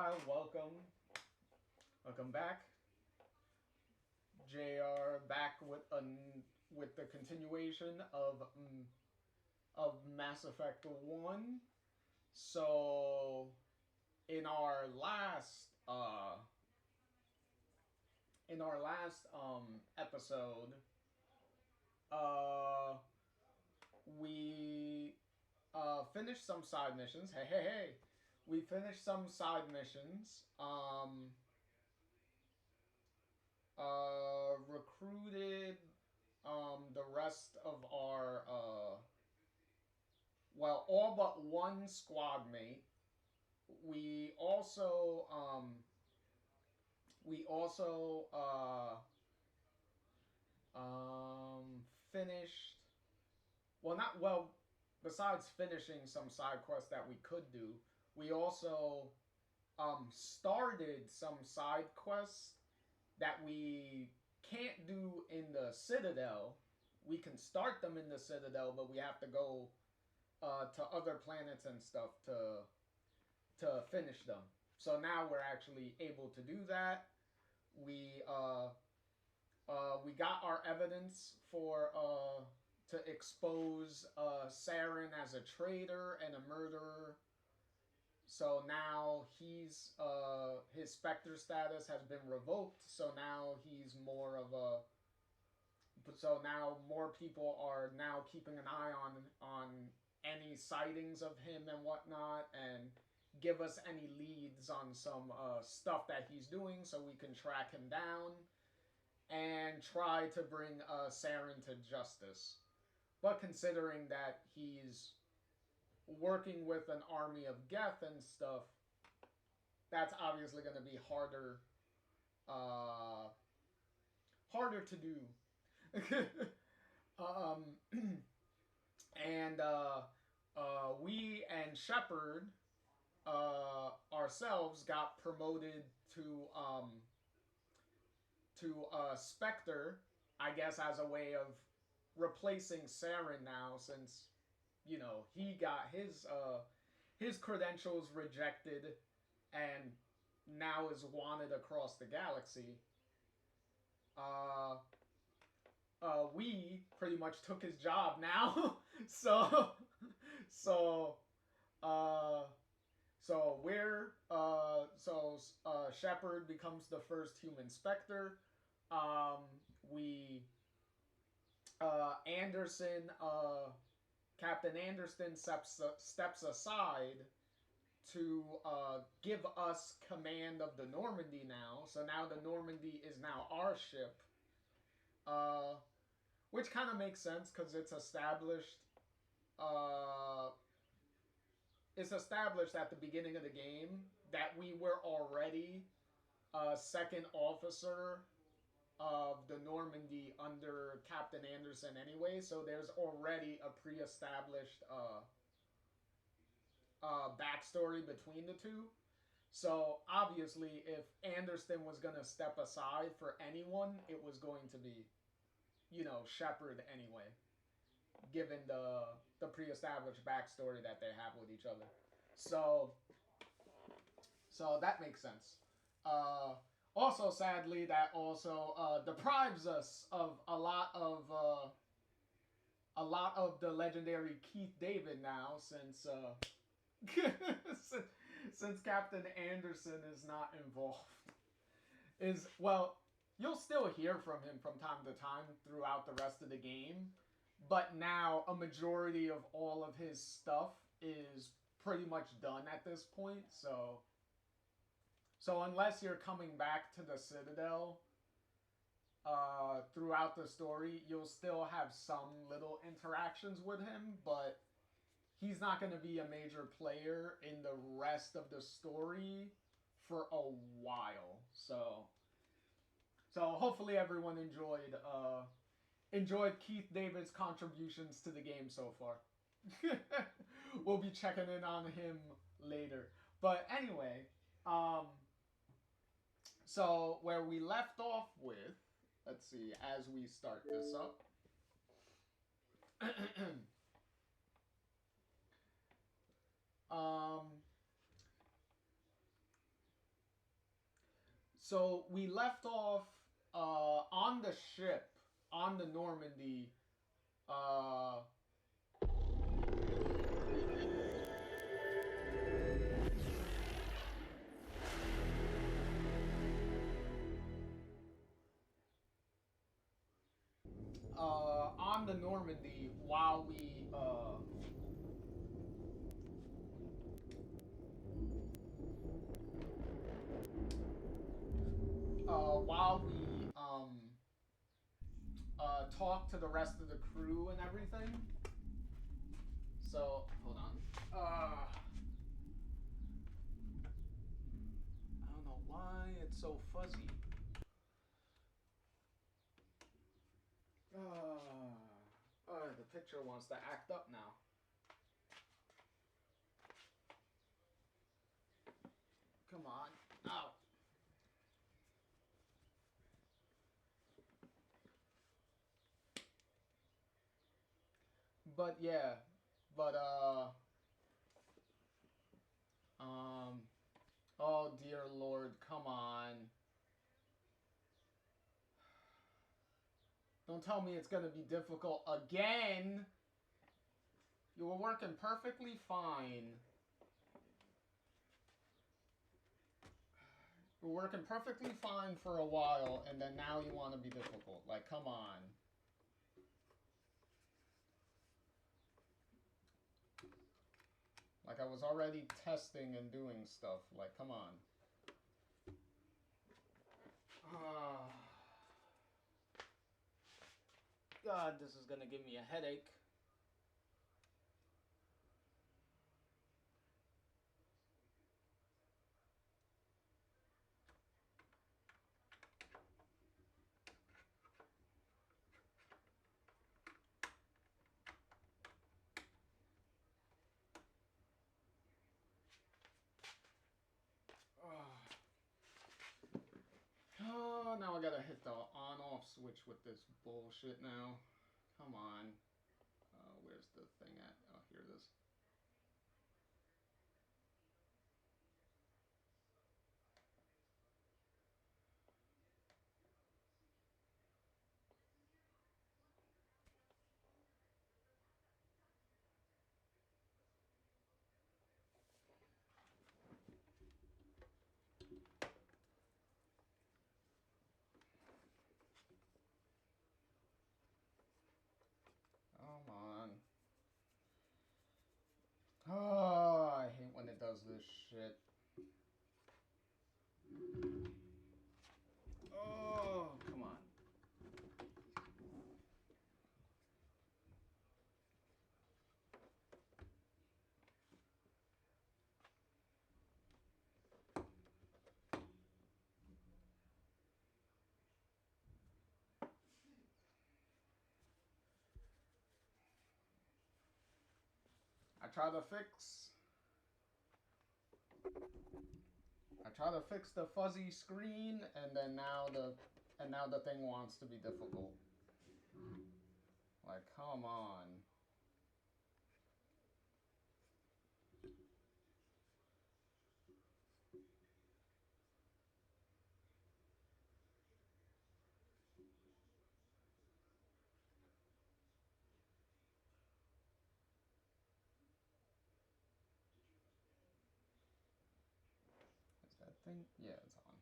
while. Welcome back. JR back with the continuation of Mass Effect 1. So in our last episode, uh we finished some side missions. Hey. We finished some side missions. Recruited the rest of our all but one squad mate. We also finished, well, not well besides finishing some side quests that we could do, we also started some side quests that we can't do in the Citadel. We can start them in the Citadel, but we have to go to other planets and stuff to finish them. So now we're actually able to do that. We got our evidence for to expose Saren as a traitor and a murderer. So now his Spectre status has been revoked. So now he's more of a. So now more people are now keeping an eye on any sightings of him and whatnot, and give us any leads on some stuff that he's doing, so we can track him down and try to bring Saren to justice. But considering that he's working with an army of Geth and stuff, that's obviously going to be harder to do. And we and Shepard ourselves got promoted to Spectre, I guess, as a way of replacing Saren now, since he got his credentials rejected and now is wanted across the galaxy. We pretty much took his job now. so Shepard becomes the first human Spectre. Captain Anderson steps aside to give us command of the Normandy now. So now the Normandy is now our ship. Which kind of makes sense because it's established. It's established at the beginning of the game that we were already a second officer of the Normandy under Captain Anderson anyway, so there's already a pre-established backstory between the two. So obviously, if Anderson was going to step aside for anyone, it was going to be, Shepard anyway, given the pre-established backstory that they have with each other. So that makes sense. Also, sadly, that also deprives us of a lot of the legendary Keith David now, since since Captain Anderson is not involved. You'll still hear from him from time to time throughout the rest of the game, but now a majority of all of his stuff is pretty much done at this point. So unless you're coming back to the Citadel throughout the story, you'll still have some little interactions with him, but he's not going to be a major player in the rest of the story for a while. So hopefully everyone enjoyed Keith David's contributions to the game so far. We'll be checking in on him later. But anyway, so where we left off with, let's see, as we start this up. So we left off on the ship on the Normandy. Uh, on the Normandy while we talk to the rest of the crew and everything. So hold on. I don't know why it's so fuzzy. The picture wants to act up now. Come on. Ow. But yeah, but oh dear Lord, come on. Don't tell me it's gonna be difficult again. You were working perfectly fine. You were working perfectly fine for a while, and then now you want to be difficult. Like, come on. Like, I was already testing and doing stuff. Like, come on. God, this is gonna give me a headache. Oh, now I gotta hit the on-off switch with this bullshit now. Come on. Where's the thing at? Oh, here it is. Come on. Oh, I hate when it does this shit. Oh, come on. I try to fix the fuzzy screen, and then now the thing wants to be difficult. Like, come on. Is that thing? Yeah, it's on.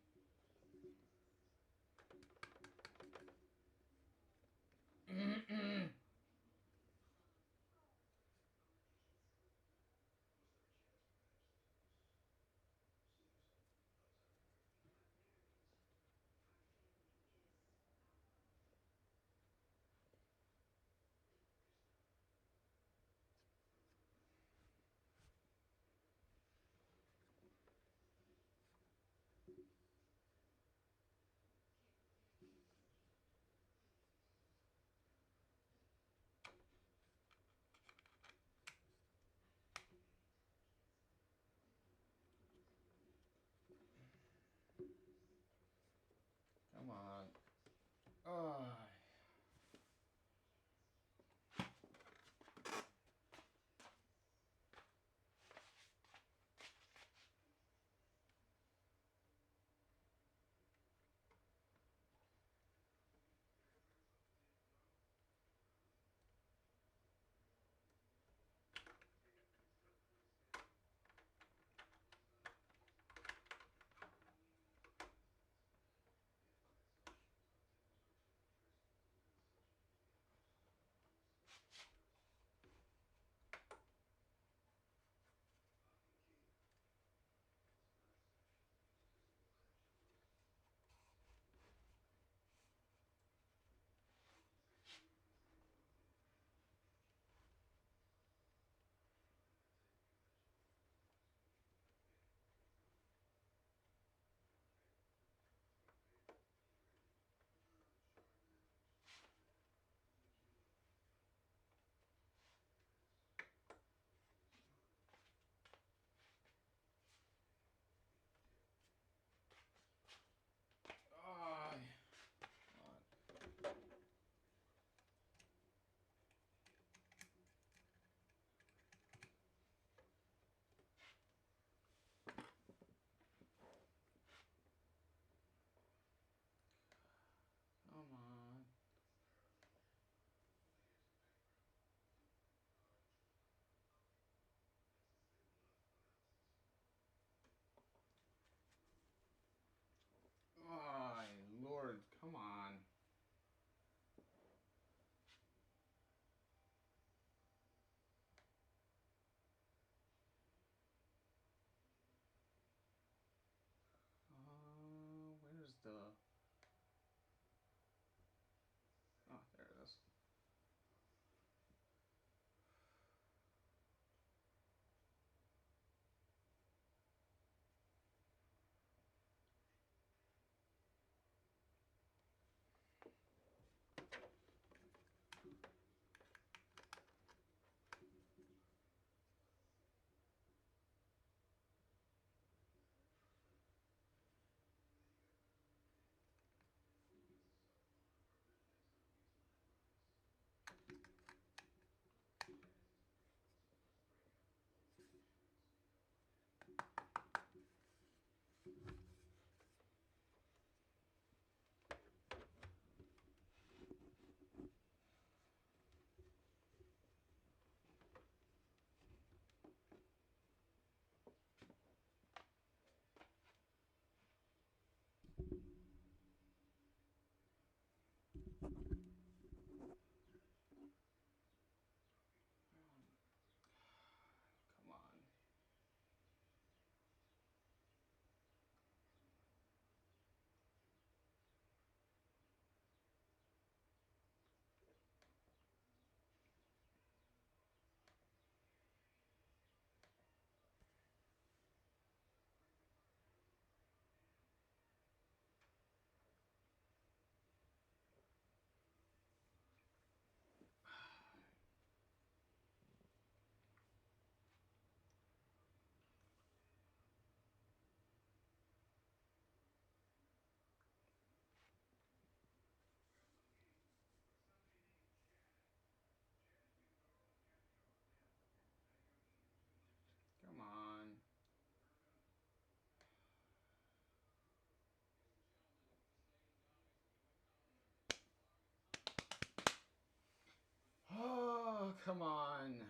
come on.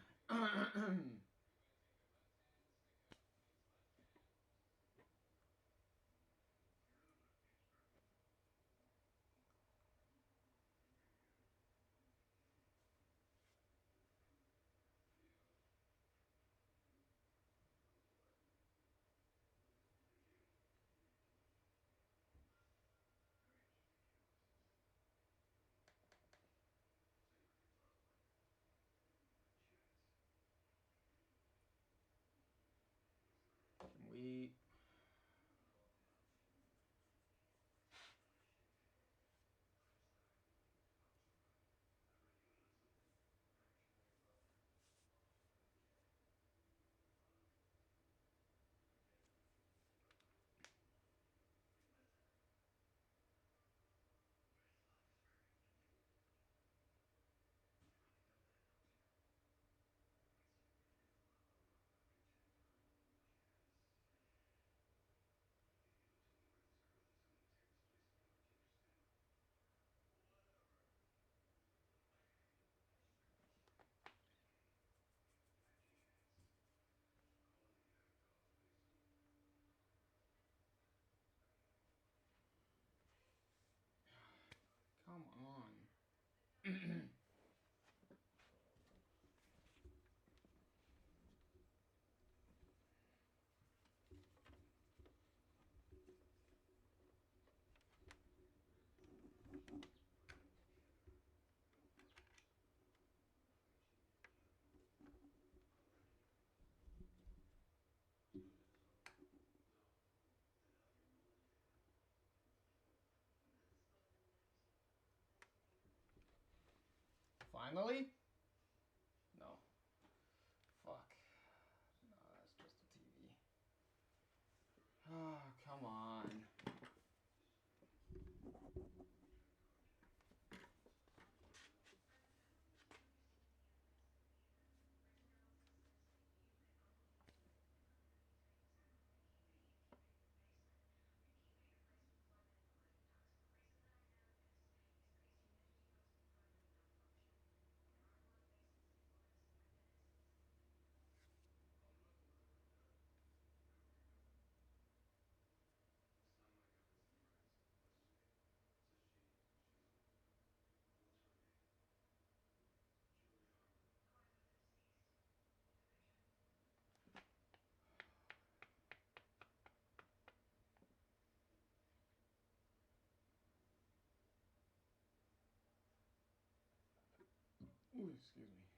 we come on. Finally? No. Fuck. No, that's just a TV. Oh, come on. Ooh, excuse me.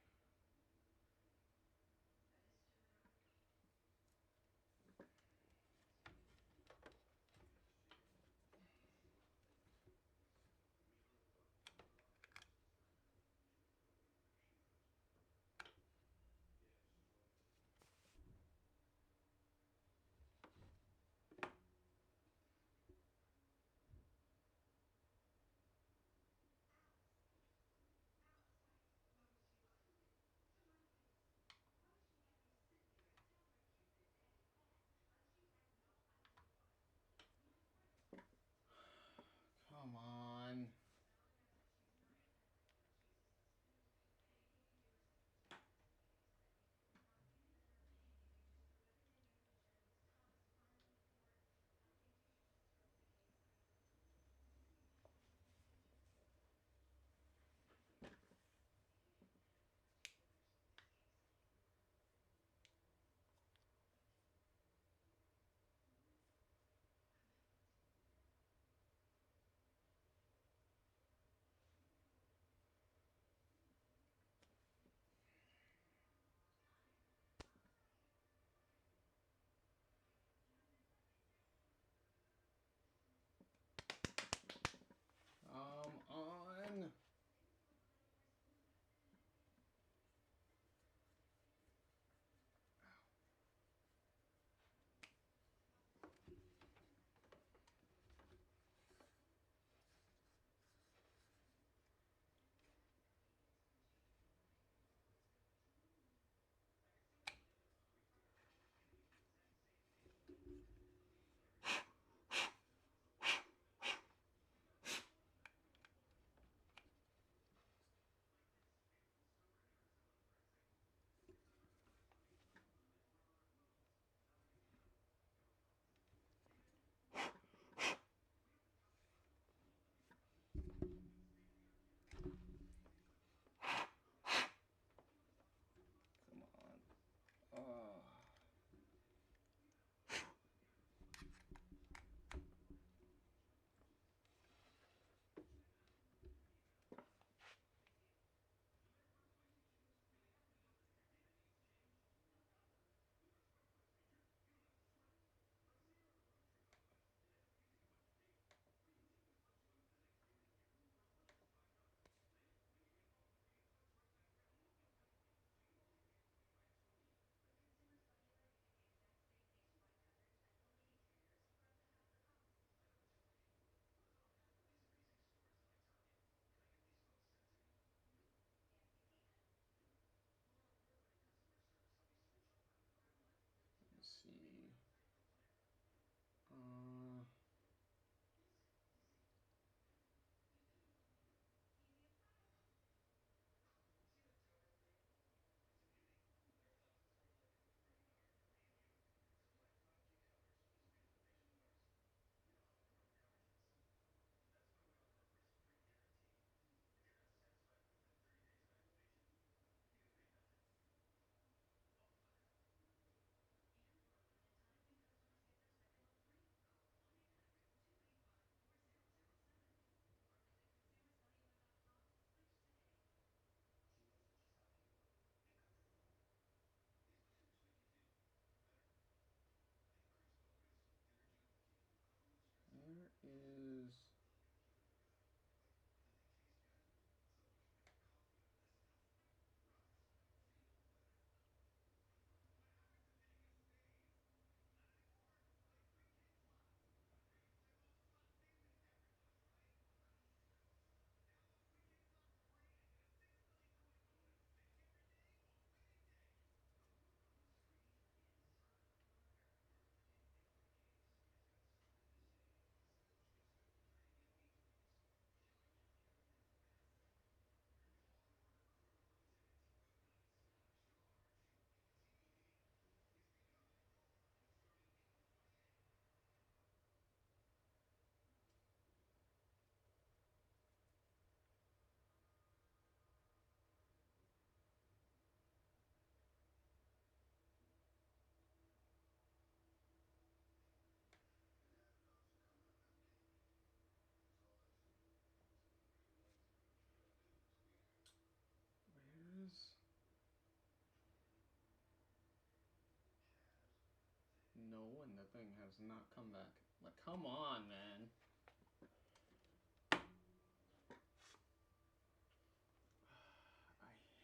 thing has not come back. Like, come on, man.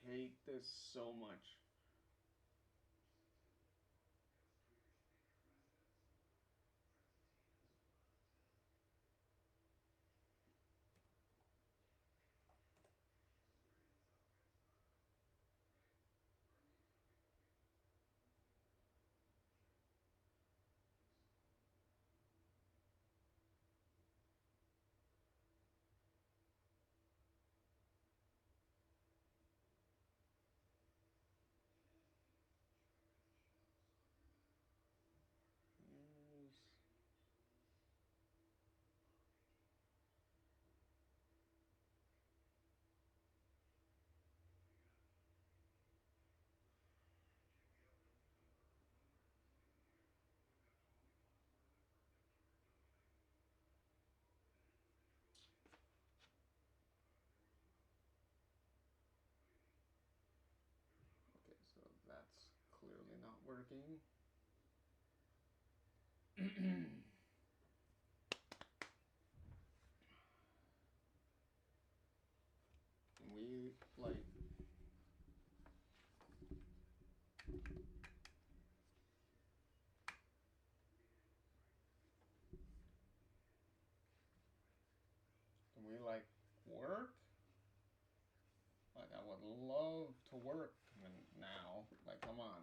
I hate this so much. Okay, so that's clearly not working. We, like... Can we, like, work? Like, I would love to work now. Like, come on.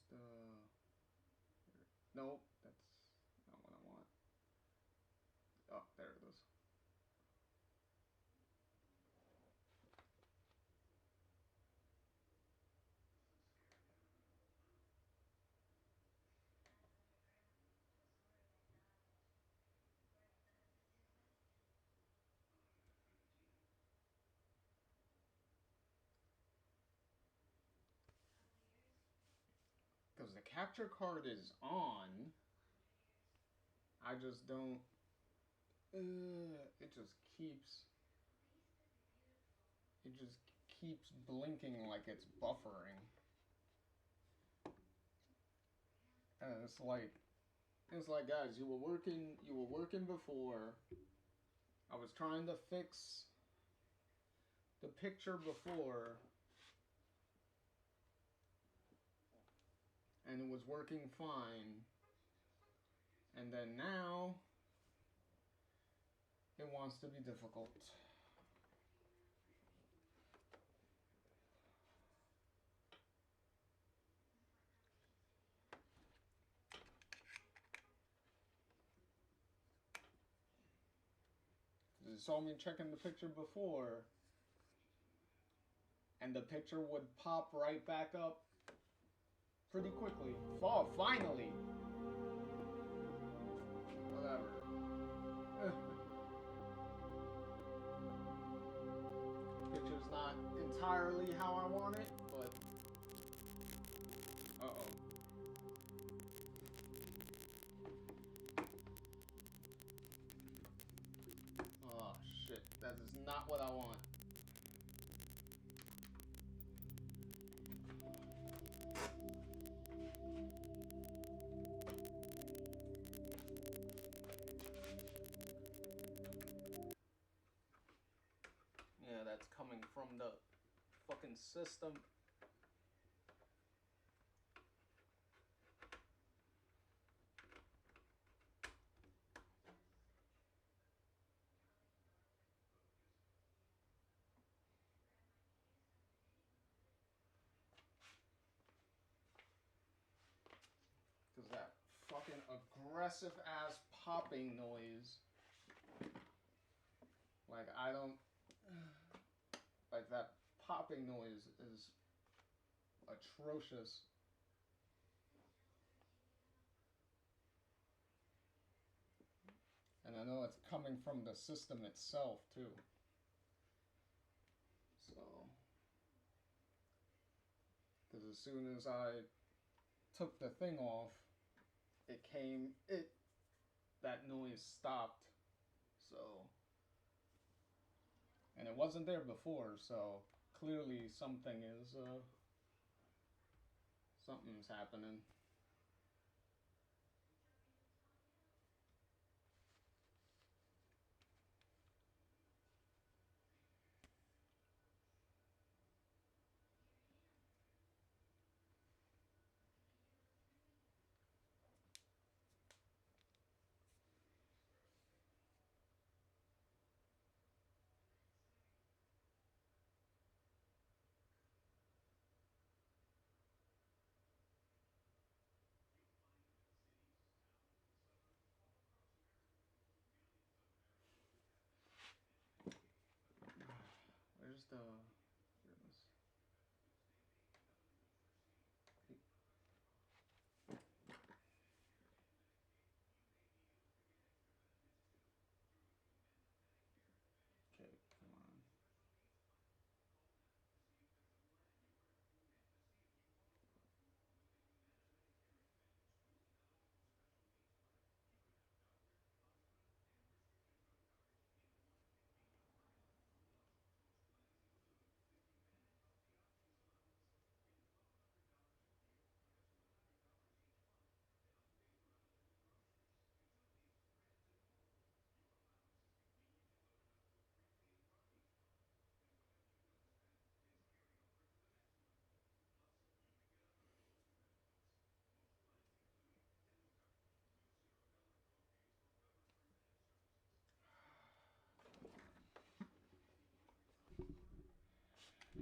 Just, nope, that's not what I want. Oh, there it is. Because the capture card is on. I just don't... it just keeps... It just keeps blinking like it's buffering. And it's like, guys, you were working before. I was trying to fix the picture before, and it was working fine. And then now, it wants to be difficult. You saw me checking the picture before, and the picture would pop right back up pretty quickly. Oh, finally! Whatever. Picture's not entirely how I want it, but... Uh-oh. Oh, shit. That is not what I want. Yeah, that's coming from the fucking system. Because that fucking aggressive ass popping noise. Like, I don't... Like, that popping noise is atrocious. And I know it's coming from the system itself, too. So... Because as soon as I took the thing off, that noise stopped. So... And it wasn't there before, so clearly something's happening. Where's the...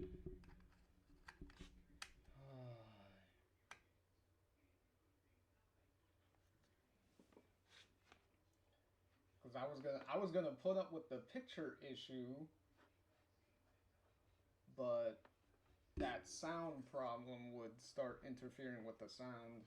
Okay, come on. Because I was gonna put up with the picture issue, but that sound problem would start interfering with the sound.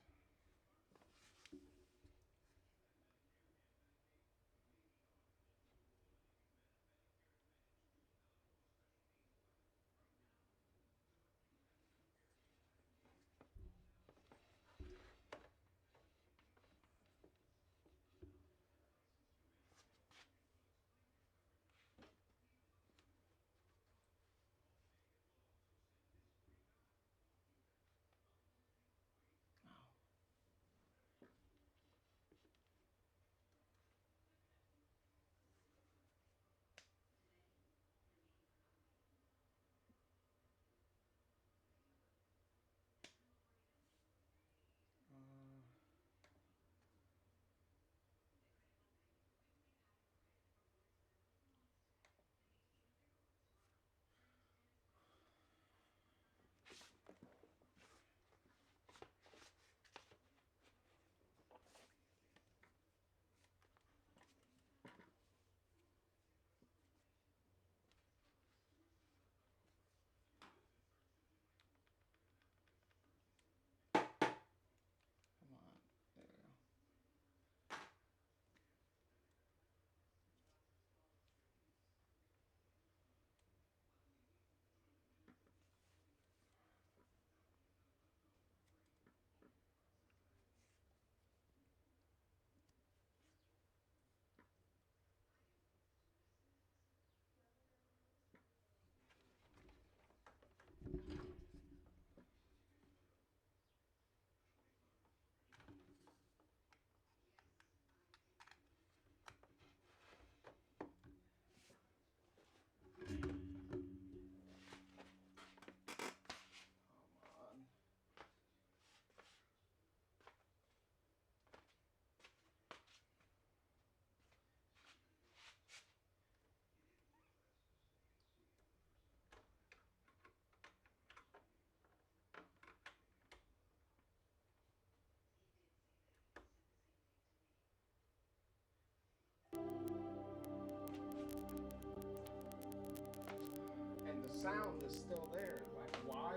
sound is still there. Like, why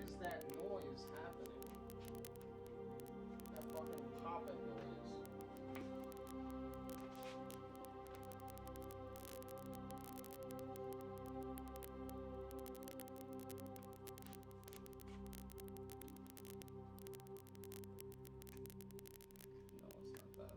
is that noise happening? That fucking popping noise. No, it's not that.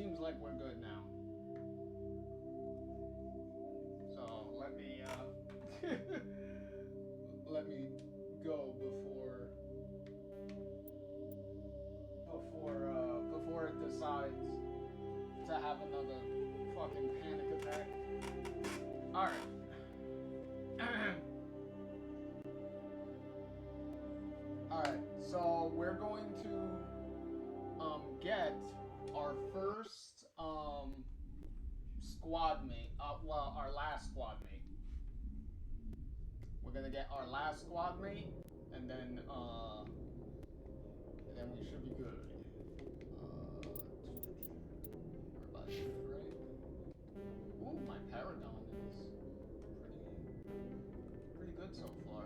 seems like we're good now. So let me let me go before it decides to have another fucking panic attack. All right. All right. So we're going to get our first squad mate. Well, our last squad mate. We're gonna get our last squad mate, and then we should be good. We're about to shoot, right? Ooh, my Paragon is pretty good so far.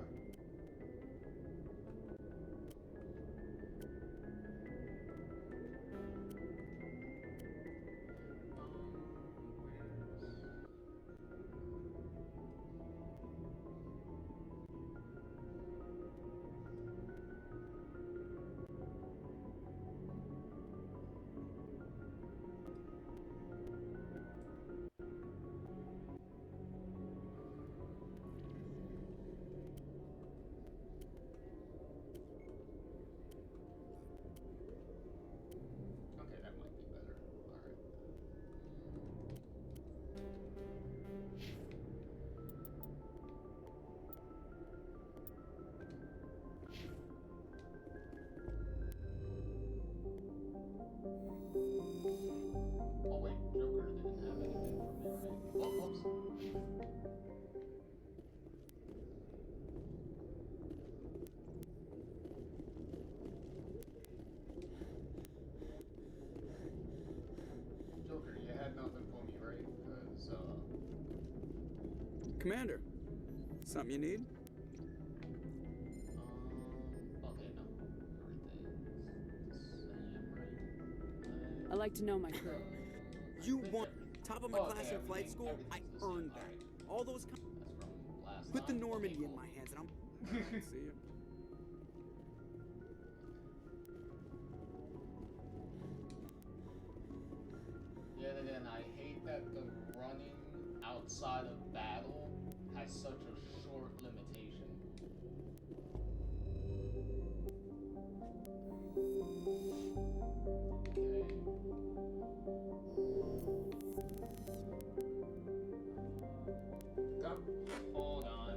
Okay, that might be better. Alright. Oh wait, Joker didn't have anything for me, right? Oh, oops. Joker, you had nothing for me, right? Because, Commander, something you need? okay, no. Everything's the same, right? I like to know my crew. You want top of my class in flight school? I everything's the same. earned that. Alright. All those. That's from last Put the time. Normandy Okay, in cool. my hands, and I'm. See ya. Yet again, I hate that the running outside of battle has such a short limitation. Okay. Hold on.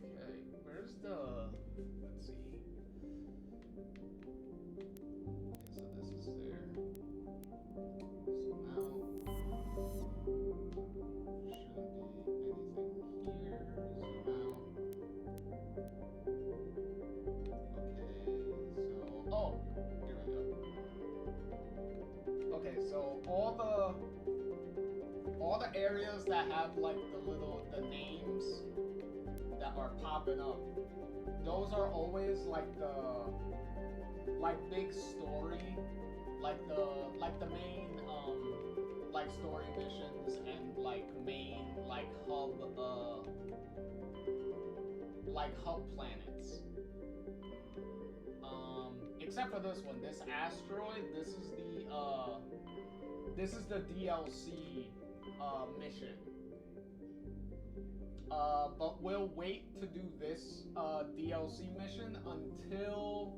Okay, where's the... Let's see. Okay, so this is there. Zoom out. Shouldn't be anything here. Zoom out. Okay, so... Oh! Here we go. Okay, so all the areas that have like the names that are popping up, those are always like the big story, like the main like story missions and like main like hub planets. Except for this one, this asteroid, this is the DLC mission. But we'll wait to do this DLC mission until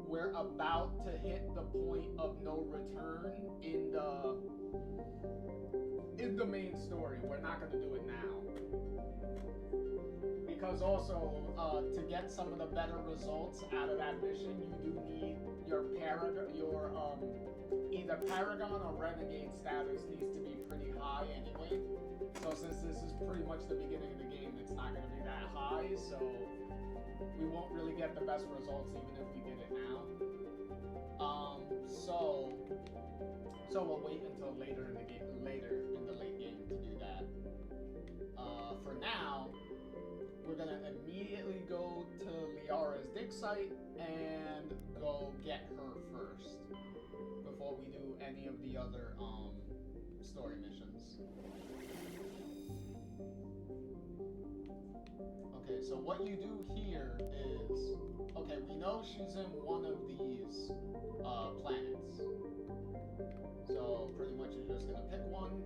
we're about to hit the point of no return in the main story. We're not gonna do it now. Because also, to get some of the better results out of that mission, you do need your either Paragon or Renegade status needs to be pretty high anyway. So since this is pretty much the beginning of the game, it's not going to be that high, so we won't really get the best results even if we did it now. So we'll wait until later in the late game to do that. For now, we're gonna immediately go to Liara's dig site and go get her first before we do any of the other story missions. Okay, so what you do here is, okay, we know she's in one of these planets. So pretty much you're just gonna pick one.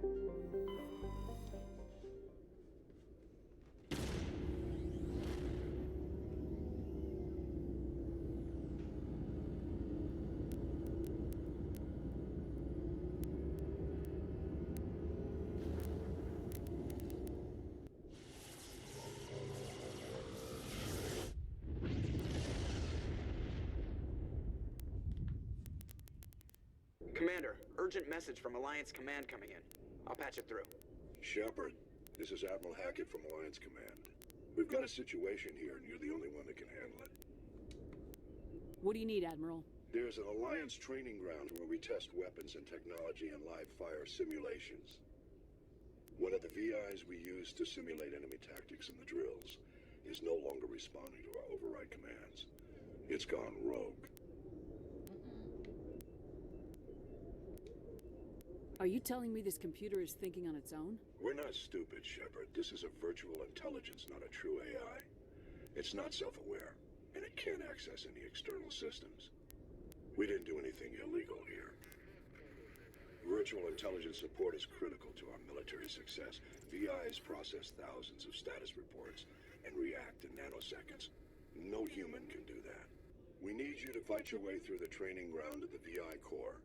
Commander, urgent message from Alliance Command coming in. I'll patch it through. Shepard, this is Admiral Hackett from Alliance Command. We've got a situation here, and you're the only one that can handle it. What do you need, Admiral? There's an Alliance training ground where we test weapons and technology in live fire simulations. One of the VIs we use to simulate enemy tactics in the drills is no longer responding to our override commands. It's gone rogue. Are you telling me this computer is thinking on its own? We're not stupid, Shepard. This is a virtual intelligence, not a true AI. It's not self-aware, and it can't access any external systems. We didn't do anything illegal here. Virtual intelligence support is critical to our military success. VIs process thousands of status reports and react in nanoseconds. No human can do that. We need you to fight your way through the training ground of the VI core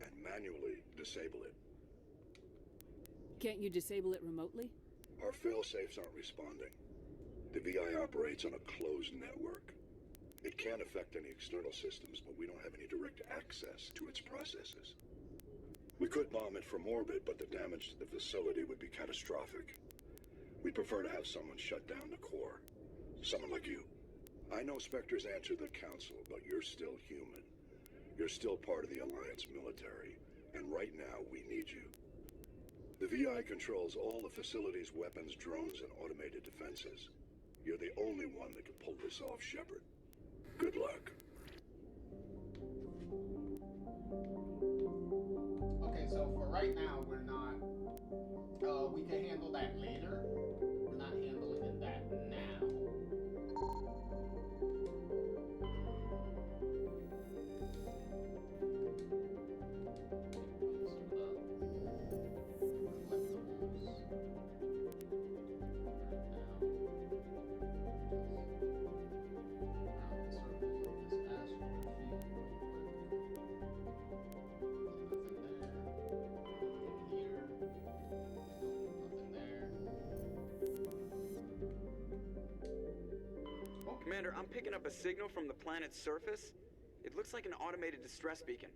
and manually disable it. Can't you disable it remotely? Our fail-safes aren't responding. The VI operates on a closed network. It can't affect any external systems, but we don't have any direct access to its processes. We could bomb it from orbit, but the damage to the facility would be catastrophic. We'd prefer to have someone shut down the core. Someone like you. I know Spectres answer the Council, but you're still human. You're still part of the Alliance military, and right now we need you. The VI controls all the facility's weapons, drones, and automated defenses. You're the only one that can pull this off, Shepard. Good luck. Okay, so for right now, we're not We can handle that later. We're not handling that now. Commander, I'm picking up a signal from the planet's surface. It looks like an automated distress beacon.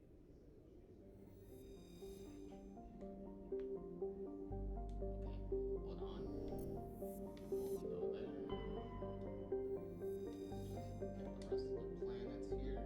Hold on. We'll go there. Get the rest of the planets here.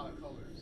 Of colors.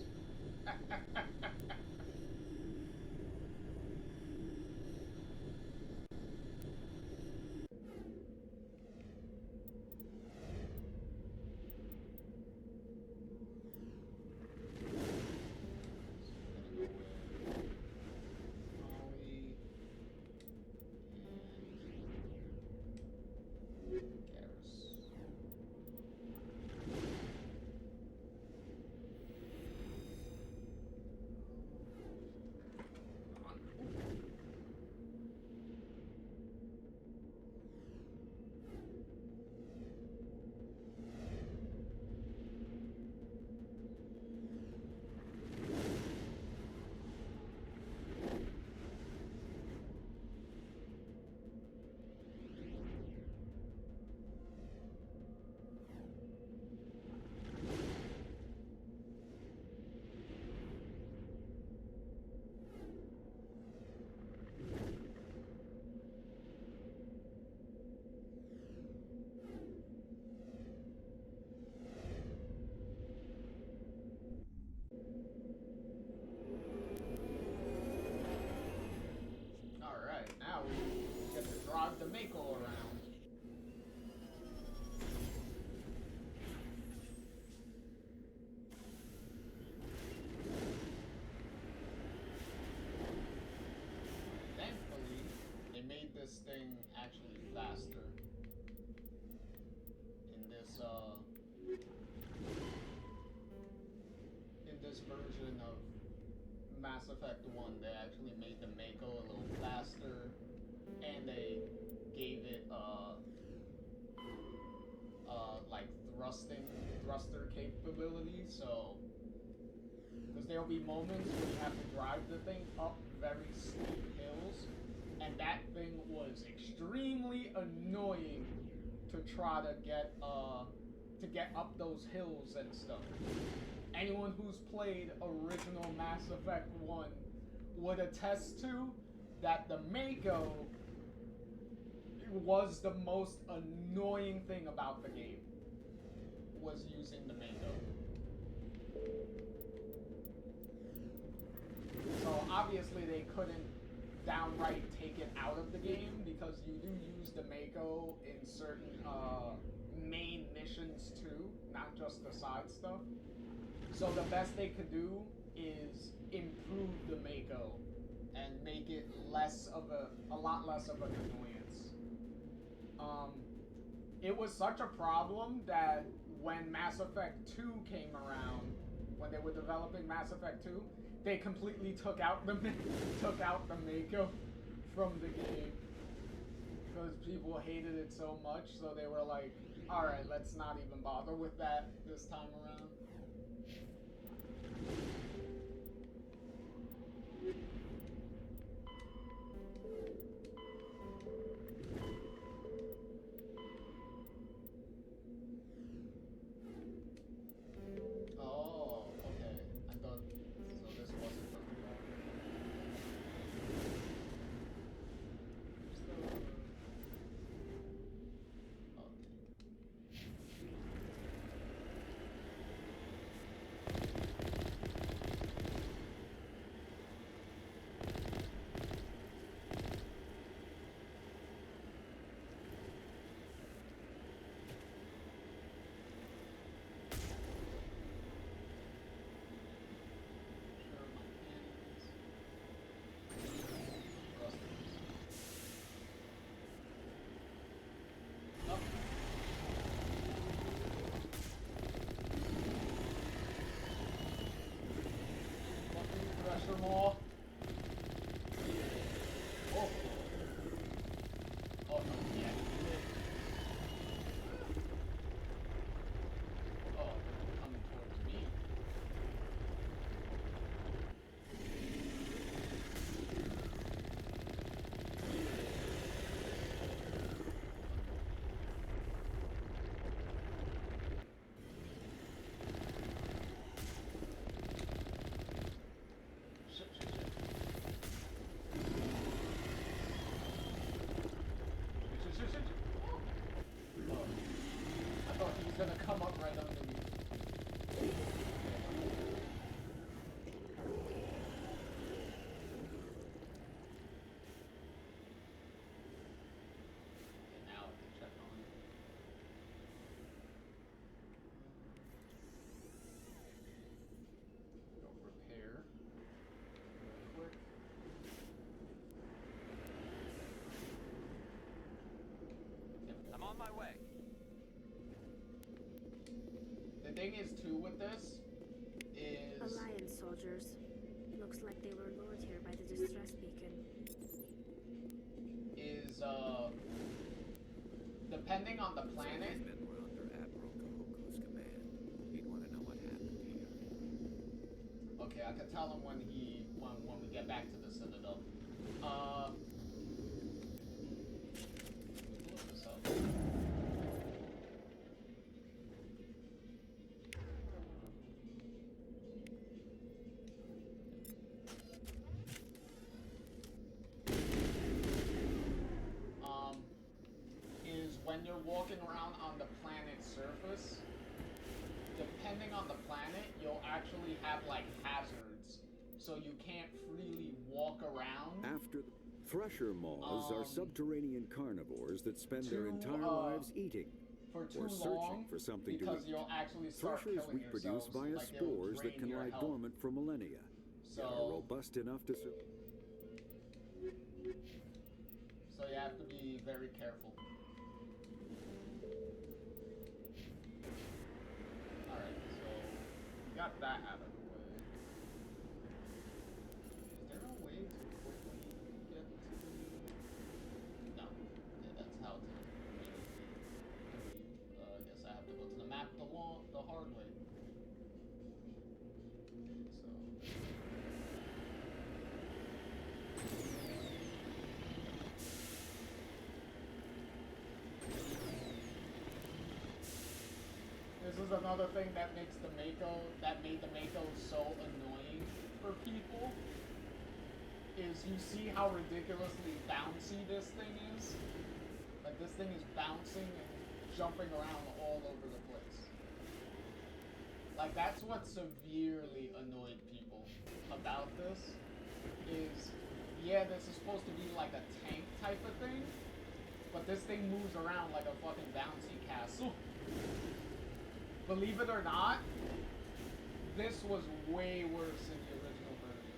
Now we get to drive the Mako around. Thankfully, they made this thing actually faster. In this version of Mass Effect 1, they actually made the Mako a little faster, and they gave it like thruster capability. So, because there'll be moments where you have to drive the thing up very steep hills, and that thing was extremely annoying to try to get up those hills and stuff. Anyone who's played original Mass Effect 1 would attest to that the Mako was the most annoying thing about the game, was using the Mako. So obviously they couldn't downright take it out of the game, because you do use the Mako in certain main missions too, not just the side stuff. So the best they could do is improve the Mako and make it a lot less of an annoyance. It was such a problem that when Mass Effect 2 came around, when they were developing Mass Effect 2, they completely took out the Mako from the game, because people hated it so much. So they were like, all right, let's not even bother with that this time around. Oh, okay. I thought so. This wasn't the Monster Maw. Oh. Oh no, yeah. Oh, coming towards me. Shit, shit, shit. Shit, shit, shit, shit. Oh. I thought he was gonna come up right under me. Okay, now I can check on it. Go repair. Real quick. I'm on my way. The thing is too with this is Alliance soldiers. Looks like they were lured here by the distress beacon. Depending on the planet. These men were under Admiral Kahoku's command. He'd want to know what happened here. Okay, I can tell him when we get back to the Citadel. Let me look this up. Is when you're walking around on the planet's surface, depending on the planet, you'll actually have like hazards, so you can't freely walk around. After the Thresher moths are subterranean carnivores that spend their entire lives eating for too or searching long, for something to because eat. you'll actually start Threshers killing reproduce yourselves, via like it'll spores that drain can your lie health. dormant for millennia, yet are So, robust enough to so you have to be very careful. Alright, so we got that out of the way. Is there a way to quickly get to... No. Okay, that's how to I guess I have to go to the map the hard way. So... This is another thing that makes made the Mako so annoying for people. Is you see how ridiculously bouncy this thing is? Like this thing is bouncing and jumping around all over the place. Like that's what severely annoyed people about this. Is yeah, this is supposed to be like a tank type of thing, but this thing moves around like a fucking bouncy castle. Believe it or not, this was way worse in the original version.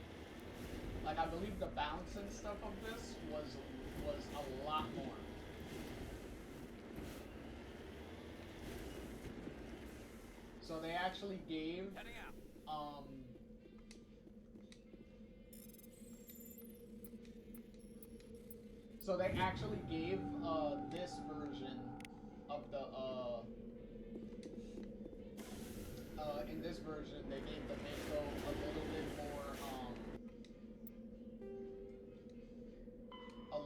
Like, I believe the bounce and stuff of this was a lot more. So they actually gave, so they actually gave, this version of the, in this version, they gave the Mako a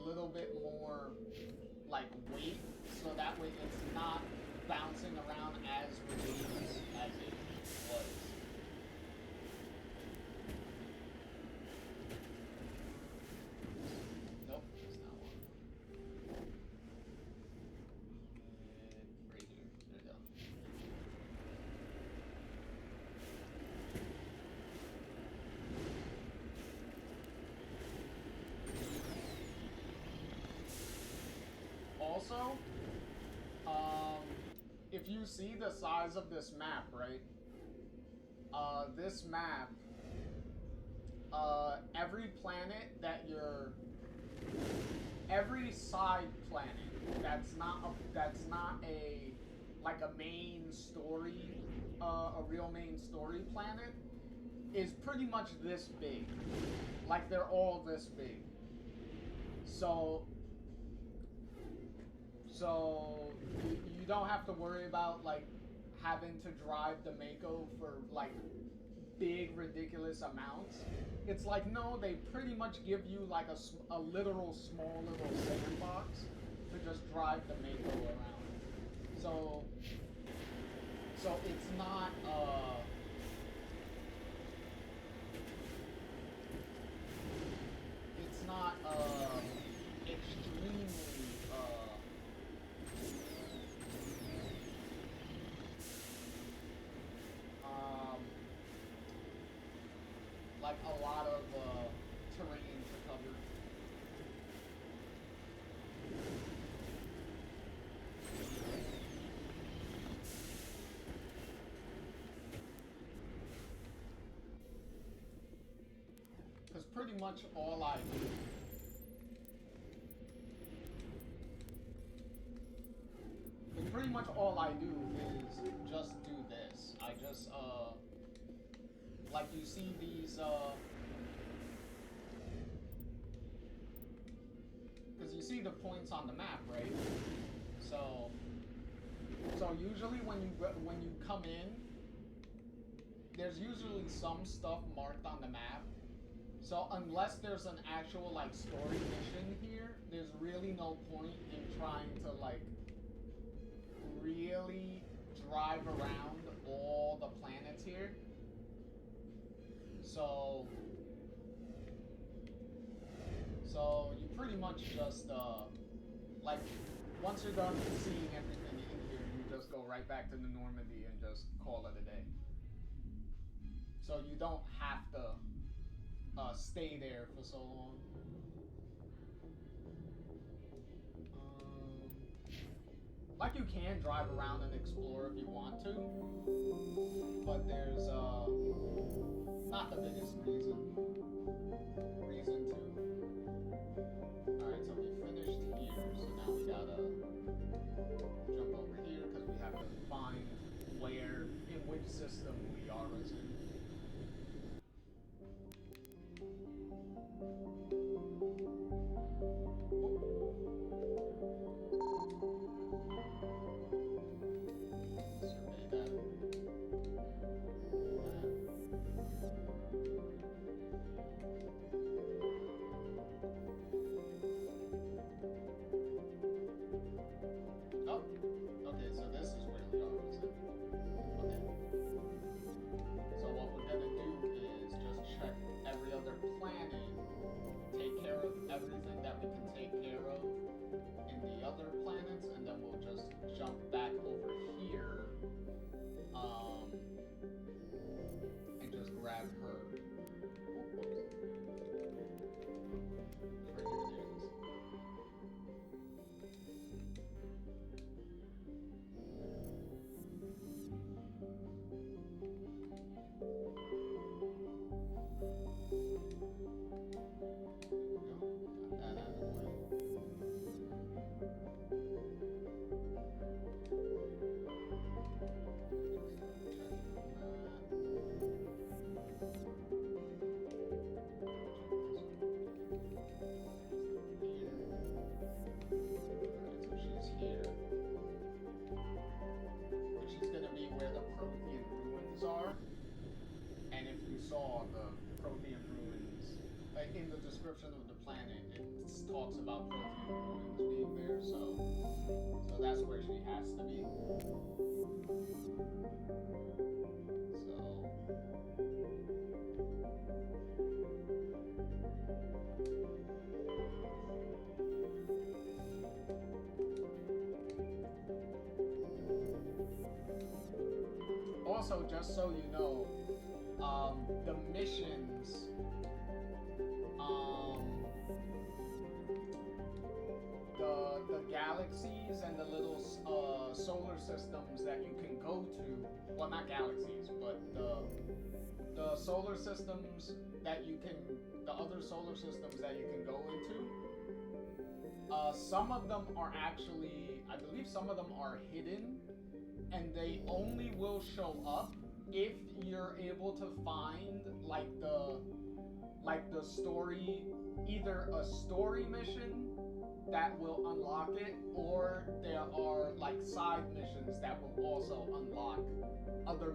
little bit more, like, weight, so that way it's not bouncing around as ridiculous as it was. Nope, it's not one. Right here, there we go. Also, if you see the size of this map, right? This map, every planet that every side planet that's not a like a main story, a real main story planet, is pretty much this big. Like, they're all this big. So you don't have to worry about, like, having to drive the Mako for, like, big, ridiculous amounts. It's like, no, they pretty much give you, like, a literal small little sandbox to just drive the Mako around. So it's not, extremely, like a lot of terrain to cover. Because pretty much all I do is just do this. I just like you see these because you see the points on the map, right? So usually when you come in, there's usually some stuff marked on the map. So unless there's an actual like story mission here, there's really no point in trying to like really drive around all the planets here. So you pretty much just like once you're done seeing everything in here, you just go right back to the Normandy and just call it a day. So you don't have to stay there for so long. Like you can drive around and explore if you want to, but there's not the biggest reason to. Alright, so we finished here, so now we gotta jump over here because we have to find where, in which system we are in. Everything that we can take care of in the other planets, and then we'll just jump back over here and just grab her. Right here it is. In the description of the planet, it talks about Prothean ruins being there, so that's where she has to be. Also, just so you know, the missions. The galaxies and the little solar systems that you can go to, well, not galaxies, but the solar systems that you can, the other solar systems that you can go into, some of them are actually, I believe some of them are hidden, and they only will show up if you're able to find like the story, either a story mission that will unlock it, or there are like side missions that will also unlock other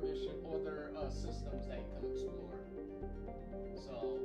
systems that you can explore. So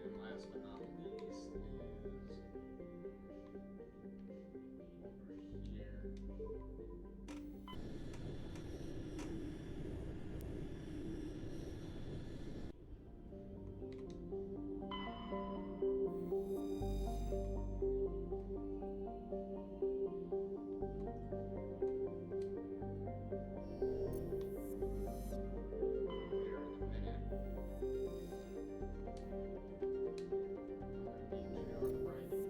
and last but not least is over here. Here in a minute. Another DGR writing.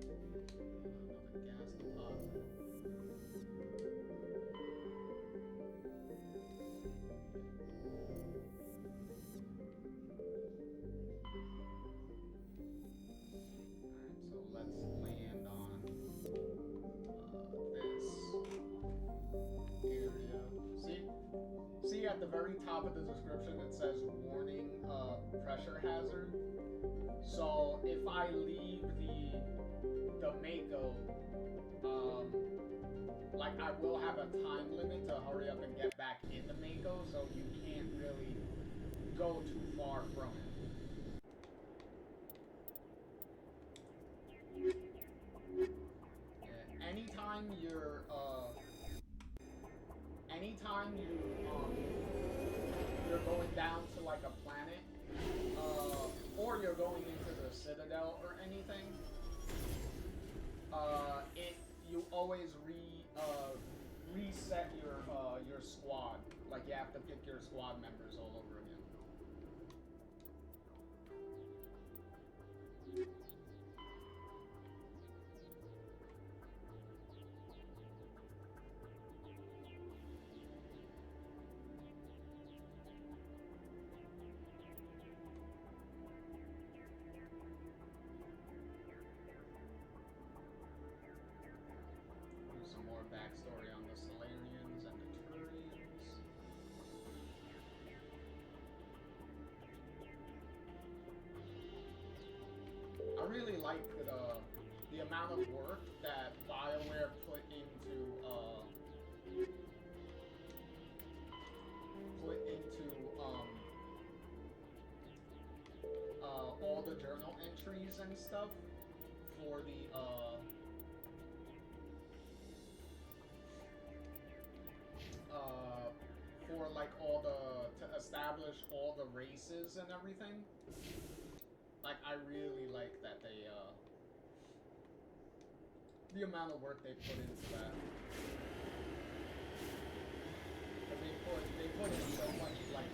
Another gas deposit. Alright, so let's land on this area. See at the very top of the description it says warning pressure hazard. So if I leave the Mako, like I will have a time limit to hurry up and get back in the Mako, so you can't really go too far from it. Yeah, anytime you're going down to like a planet, or you're going into the Citadel or anything, you always reset your squad. Like you have to pick your squad members all over again. Do some more backstory on the Solarians and the Turians. I really like the amount of work that BioWare put into all the journal entries and stuff for like to establish all the races and everything. Like I really like that they the amount of work they put into that. But they put in so much like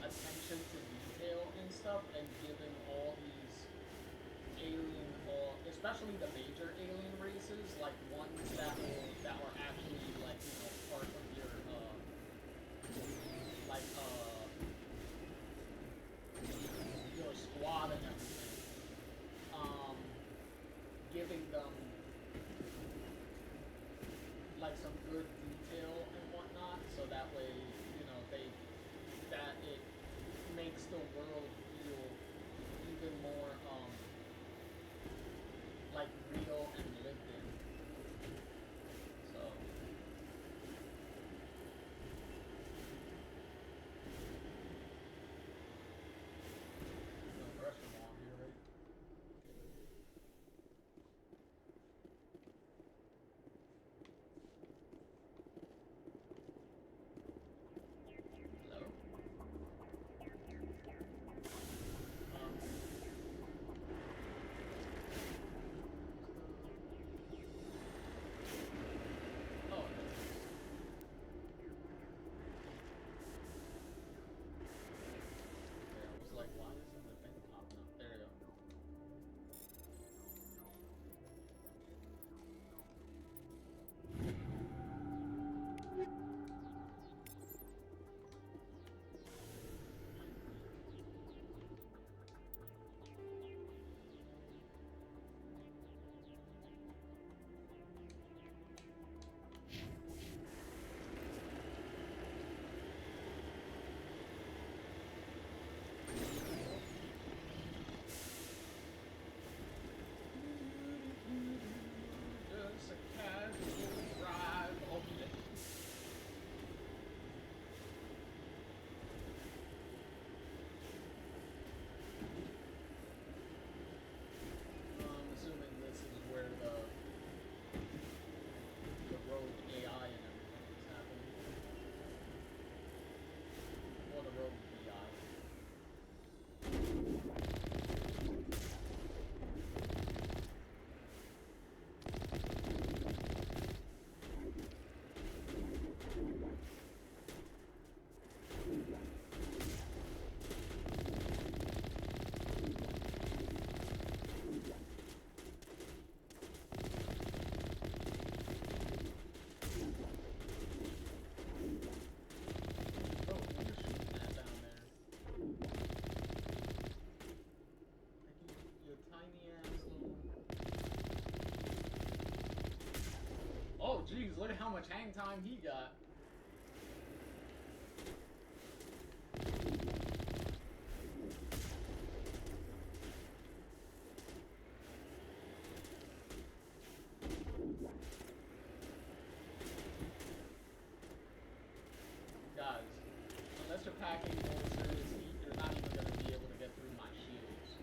attention to detail and stuff, and giving all these alien, or especially the major alien races, like ones that were actually like part of your like your squad and everything. Giving them like some good detail and whatnot, so that way that it makes the world feel even more like real and lived in. So no pressure on here, right? look at how much hang time he got. Guys, unless you're packing more serious heat, you're not even going to be able to get through my shields.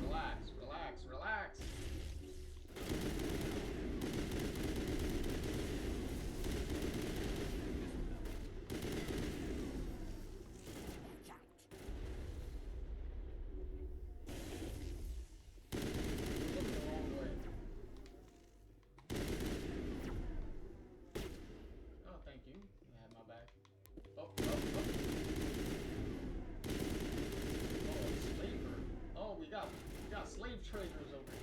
Relax, relax, relax. Oh, thank you. You had my back. Oh, oh, oh. Oh, a slaver. Oh, we got slave traders over here.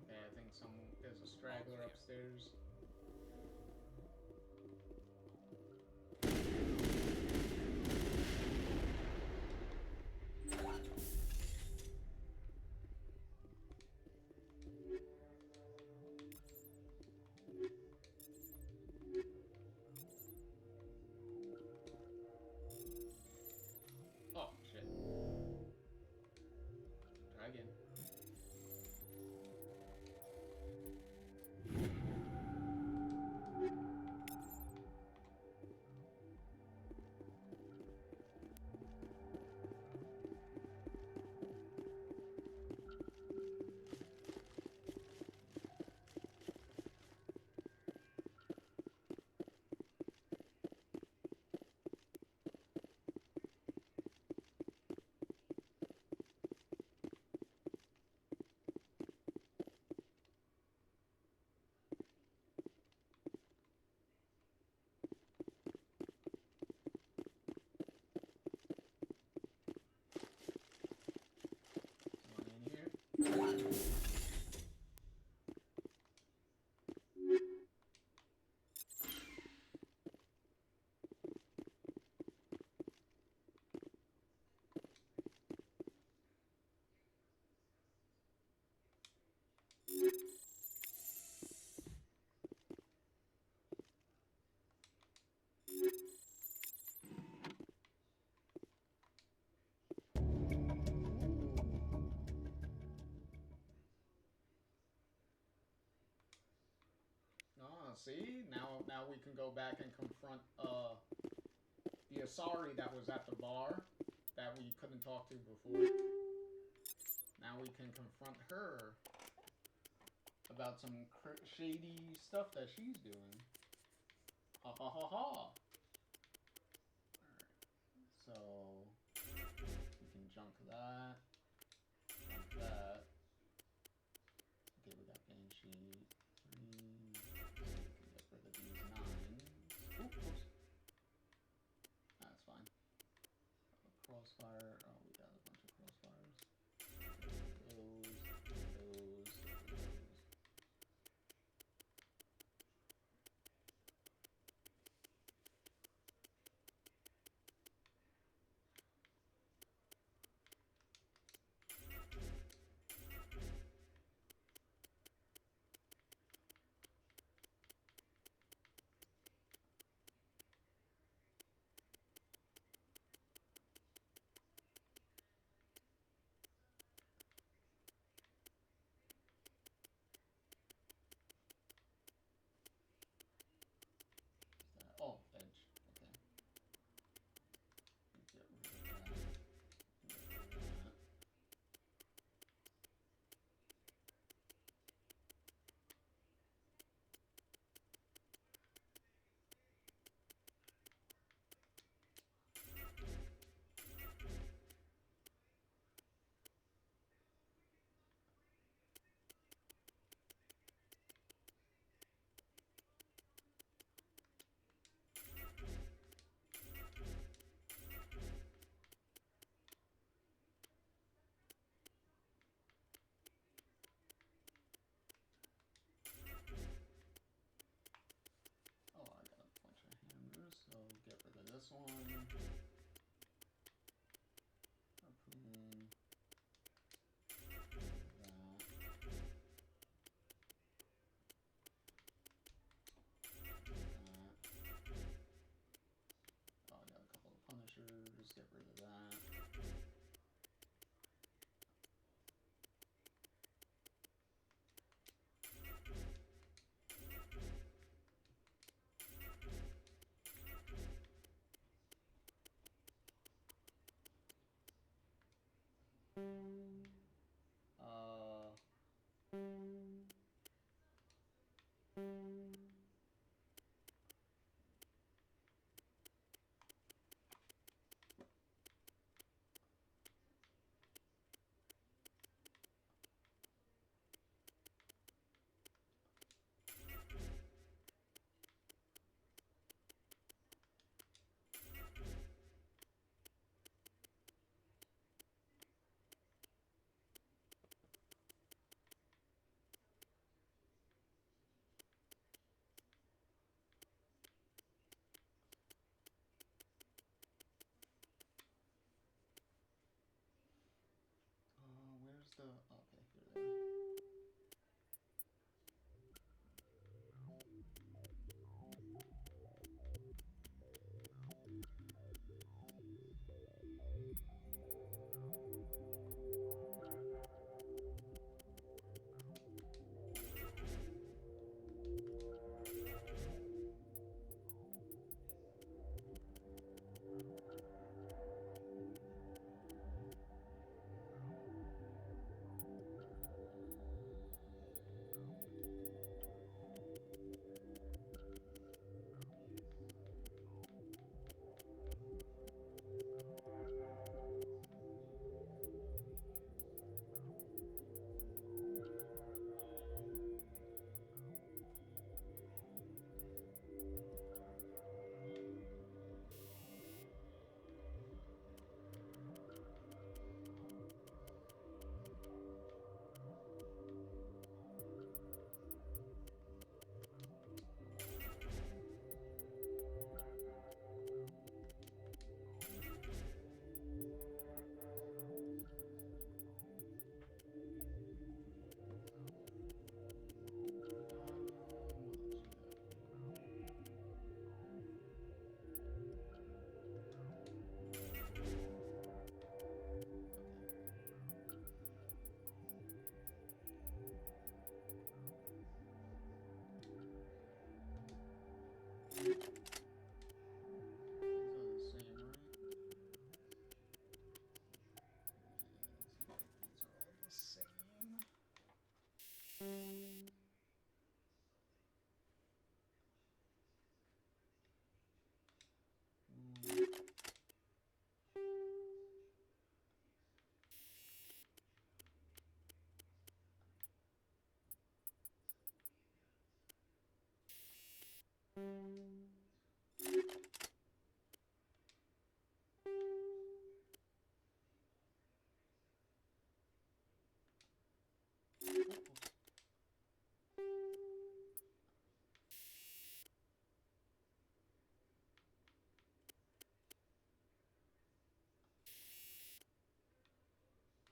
Okay, I think there's a straggler upstairs. Oh, shit. Try again. Someone in here? Ah, see? Now we can go back and confront the Asari that was at the bar that we couldn't talk to before. Now we can confront her about some shady stuff that she's doing. Ha ha ha ha. Alright. So we can junk that. Junk that. Okay, we got Banshee 3. We can get rid of these 9s. Oops. That's fine. Crossfire. Oh, we got a bunch of crossfires. Those. to... Okay, here they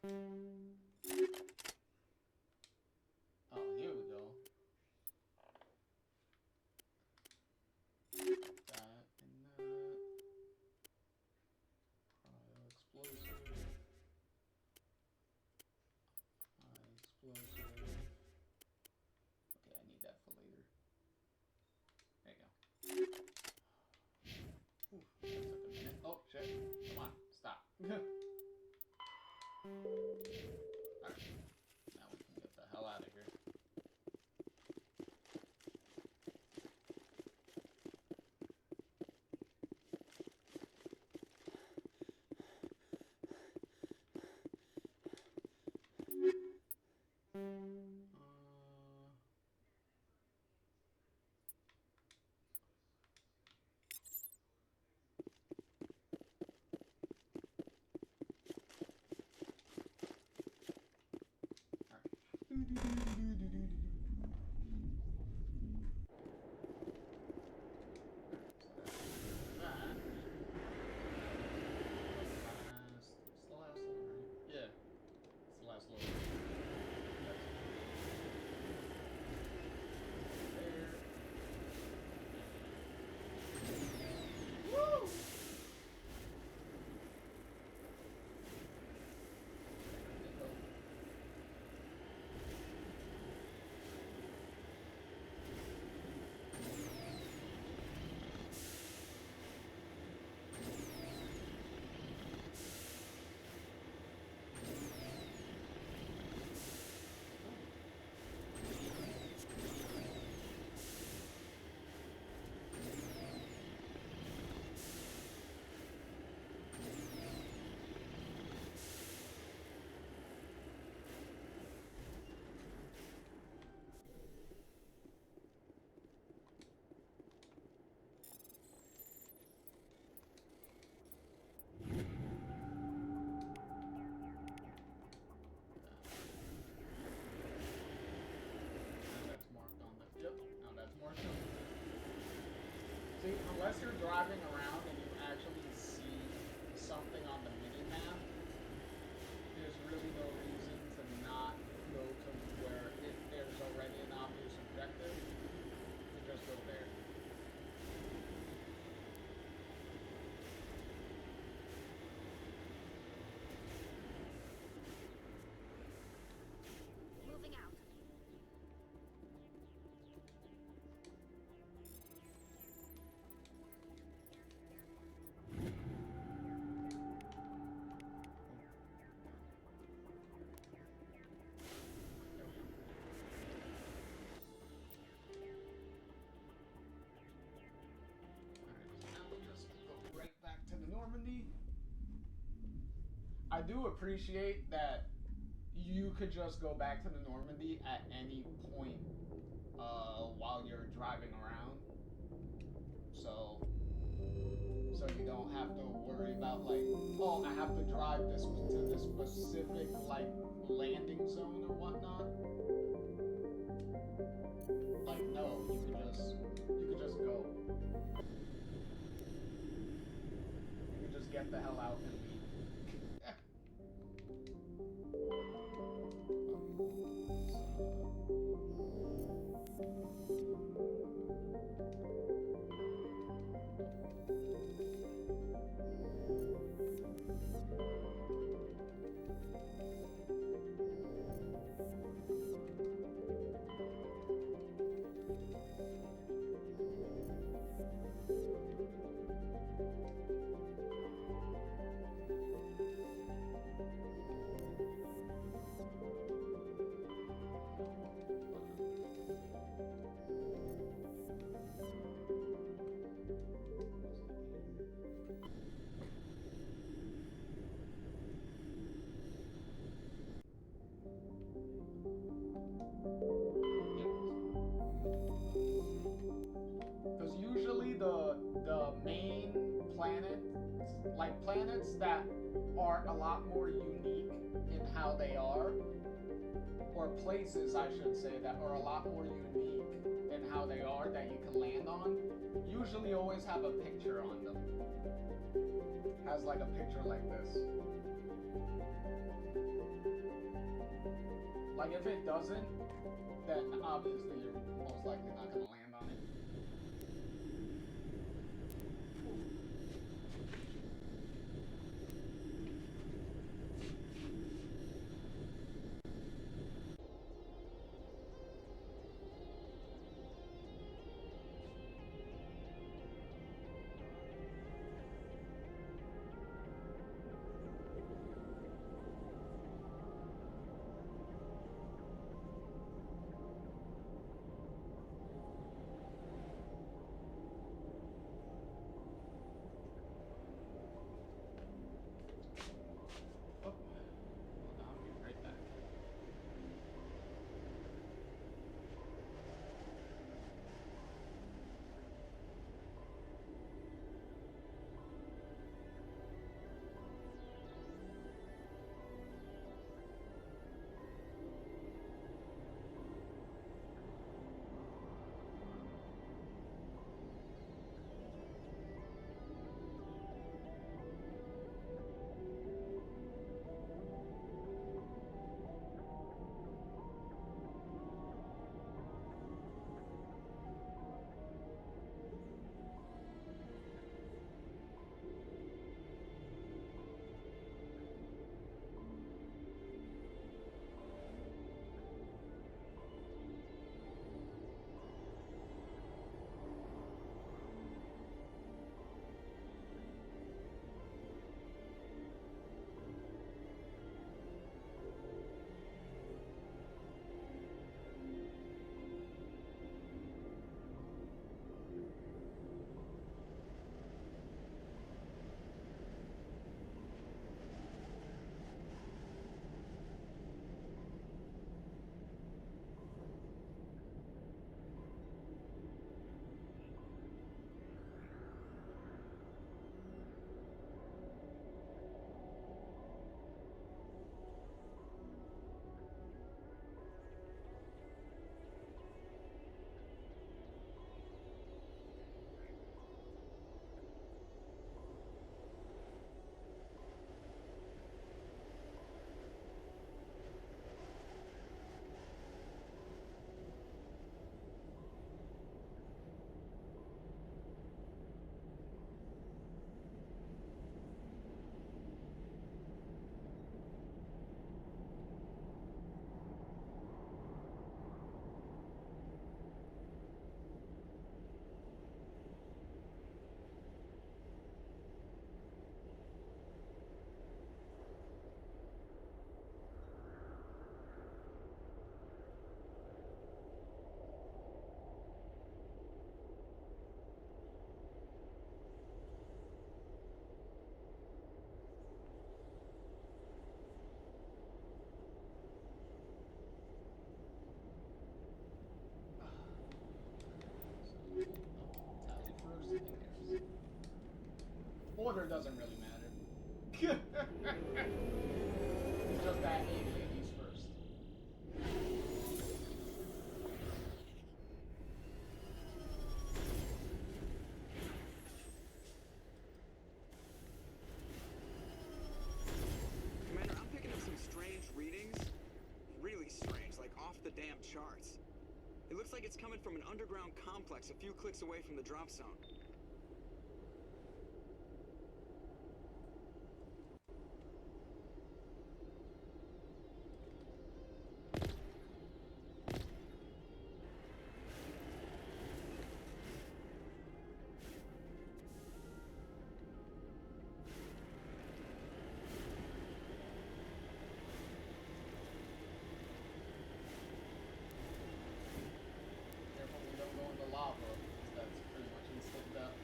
are. Oh, here we go. That and that. Cryo explosive. High explosive. Okay, I need that for later. There you go. Ooh, that took a minute. Oh, shit. Come on, stop. Alright. Now we can get the hell out of here. See, unless you're driving around and you actually see something on the mini-map, there's really no reason to do appreciate that you could just go back to the Normandy at any point while you're driving around. So you don't have to worry about like, oh, I have to drive this to this specific like landing zone or whatnot. Like no, you could just go. You could just get the hell out and leave. Because usually the main planets, like planets that are a lot more unique in how they are, or places I should say that are a lot more unique in how they are that you can land on, usually always have a picture on them. Has like a picture like this. Like if it doesn't, then obviously you're most likely not going to land on it. charts. It looks like it's coming from an underground complex a few clicks away from the drop zone. Careful we don't go in the lava, because that's pretty much instant death.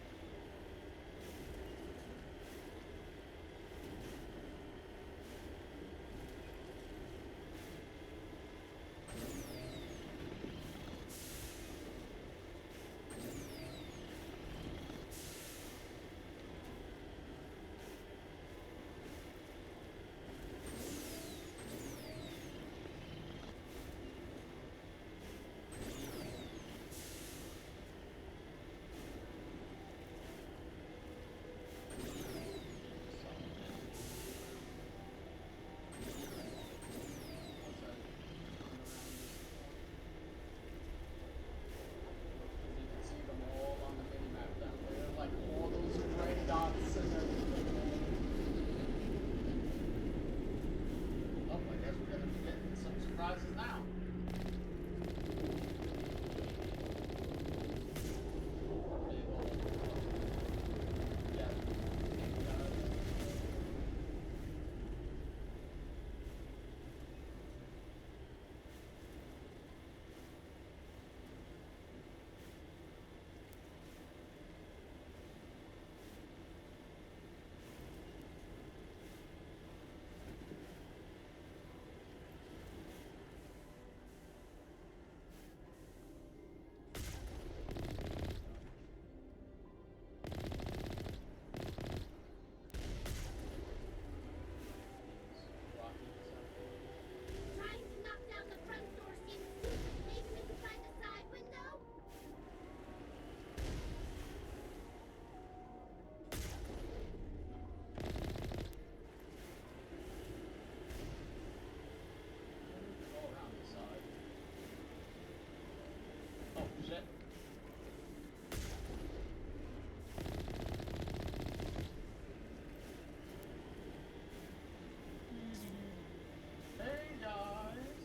You can see them all on the mini-map down there, like all those red dots and everything. Oh, I guess we're gonna be getting some surprises now. Yeah. Trying to knock down the front door seems stupid. Maybe we can find a side window? Go around the side. Oh, shit. Hey, guys.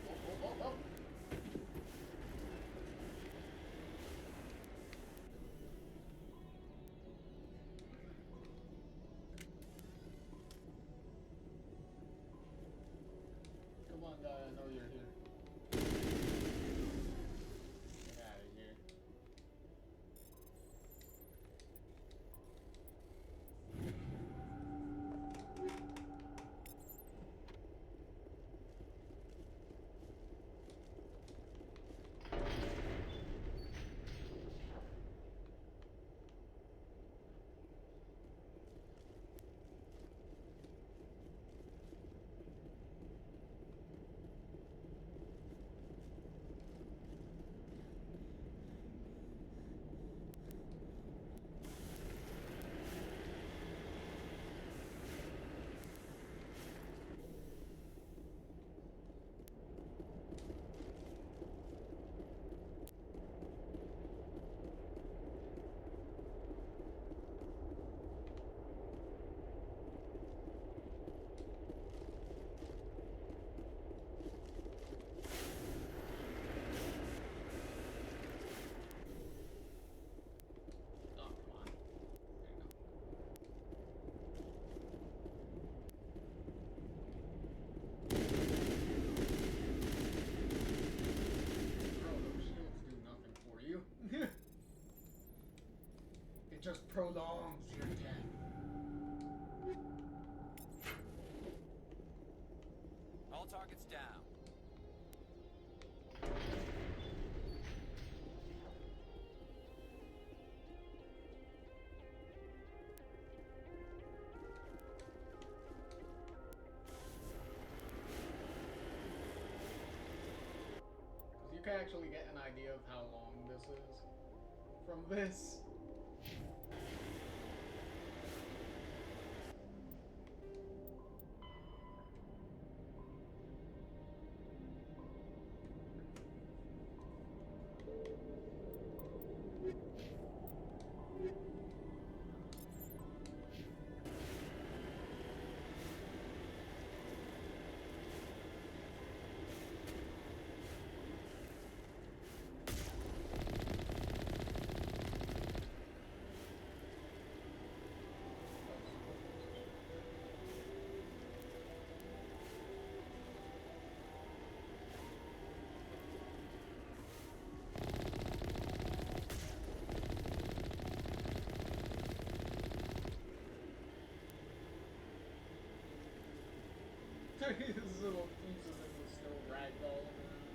Whoa, whoa, whoa, whoa. Come on, guy, I know you're here. Get out of here. Oh, come on. There you go. Bro, those shields do nothing for you. It just prolongs your death. All targets down. actually get an idea of how long this is from this. His little pieces of the still ragdolling around.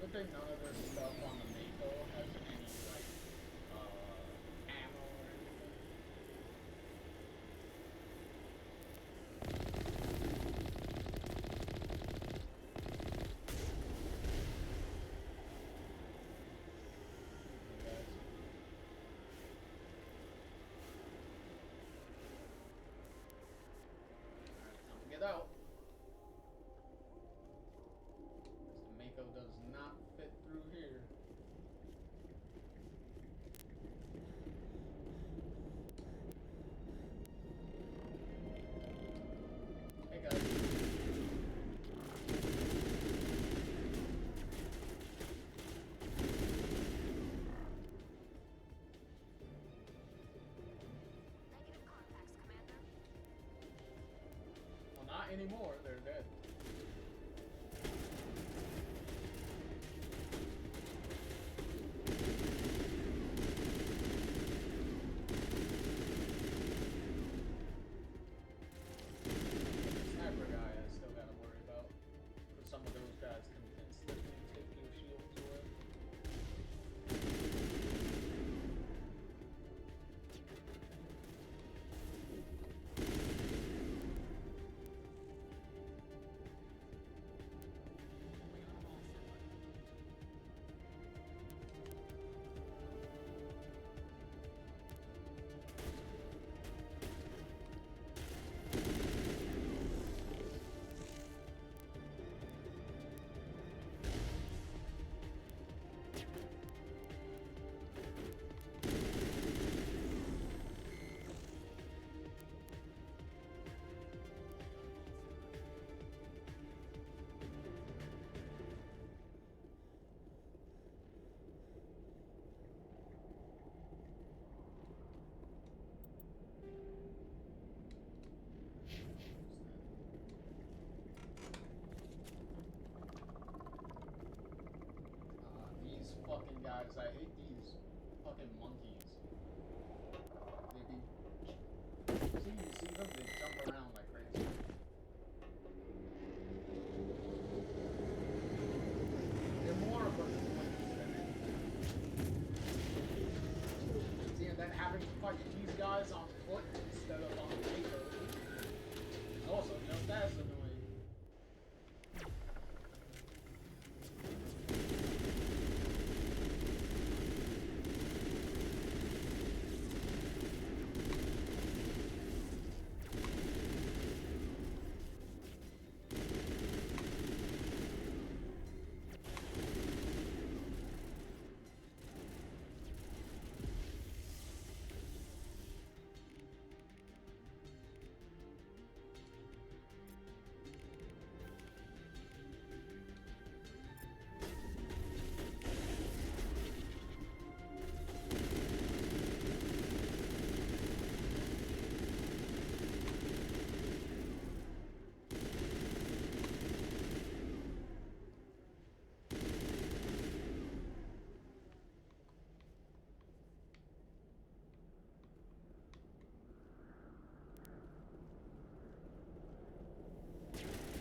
Good thing none of this stuff on the Mako has any, like, ammo or anything. Alright, time to get out. The Mako does not fit through here. Hey guys. Negative contacts, Commander. Well, not anymore. They're dead. Sniper guy I still gotta worry about. But some of those guys can instantly take your shields away. guys. I hate these fucking monkeys. They be... See, you see them? They jump around like crazy. They're more of a noise than anything. See, and then having to fight these guys on foot instead of on paper is also just as annoying.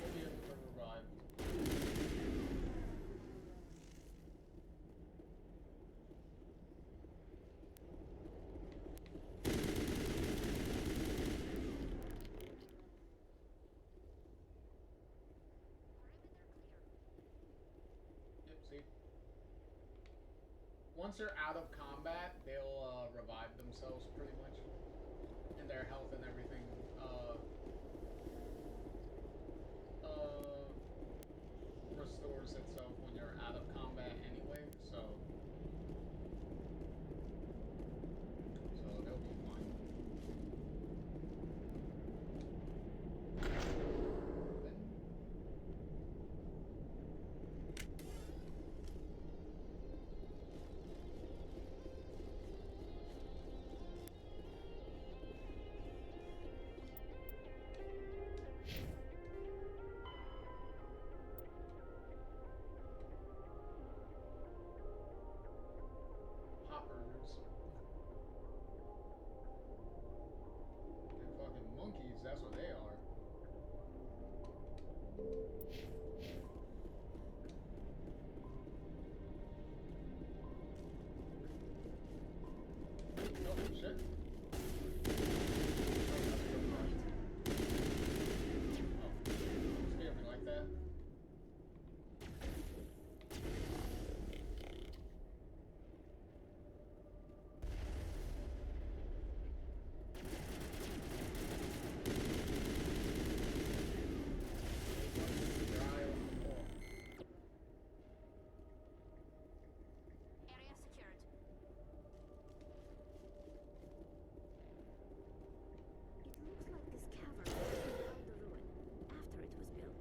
We'll be able to revive. Yep, see? Once they're out of combat, they'll revive themselves pretty much. And their health and everything restores itself when you're out of combat anyway, so they'll be fine. Hoppers. They're fucking monkeys, that's what they are. Oh, shit. Oh, scared me like that. Area secured. It looks like this cavern was behind the ruin after it was built.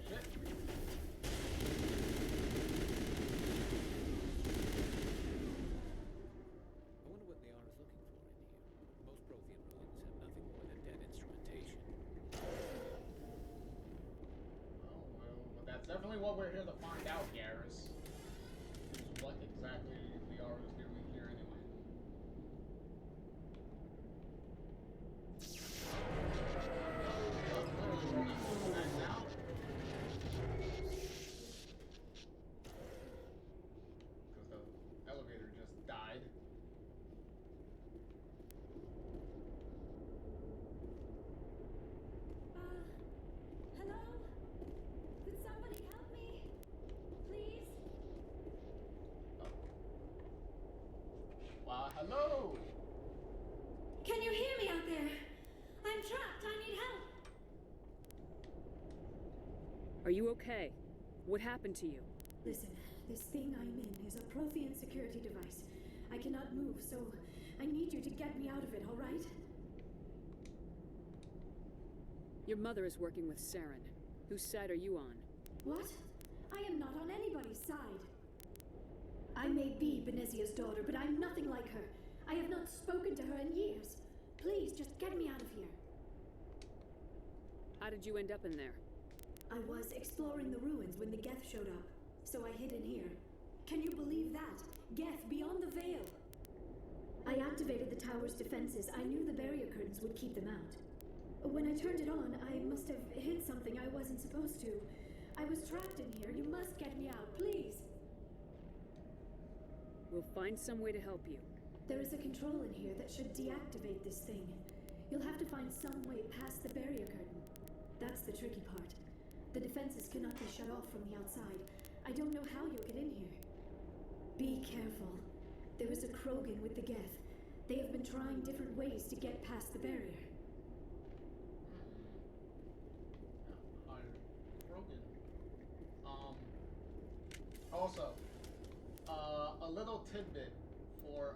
Shit. I wonder what they are is looking for in here. Most Prothean ruins have nothing more than dead instrumentation. Oh, well, that's definitely what we're here to find out, Garrus. Is what exactly we are doing here anyway. Now? Because the elevator just died. Hello? Could somebody help me? Please? Well, hello! Can you hear me out there? I'm trapped. I need help. Are you okay? What happened to you? Listen, This thing I'm in is a Prothean security device. I cannot move, so I need you to get me out of it, all right? Your mother is working with Saren. Whose side are you on? What? I am not on anybody's side. I may be Benezia's daughter, but I'm nothing like her. I have not spoken to her in years. Please, just get me out of here. How did you end up in there? I was exploring the ruins when the Geth showed up, so I hid in here. Can you believe that? Geth beyond the veil! I activated the tower's defenses. I knew the barrier curtains would keep them out. When I turned it on, I must have hit something I wasn't supposed to. I was trapped in here. You must get me out, please! We'll find some way to help you. There is a control in here that should deactivate this thing. You'll have to find some way past the barrier curtain. That's the tricky part. The defenses cannot be shut off from the outside. I don't know how you'll get in here. Be careful. There is a Krogan with the Geth. They have been trying different ways to get past the barrier. Krogan. Also, a little tidbit for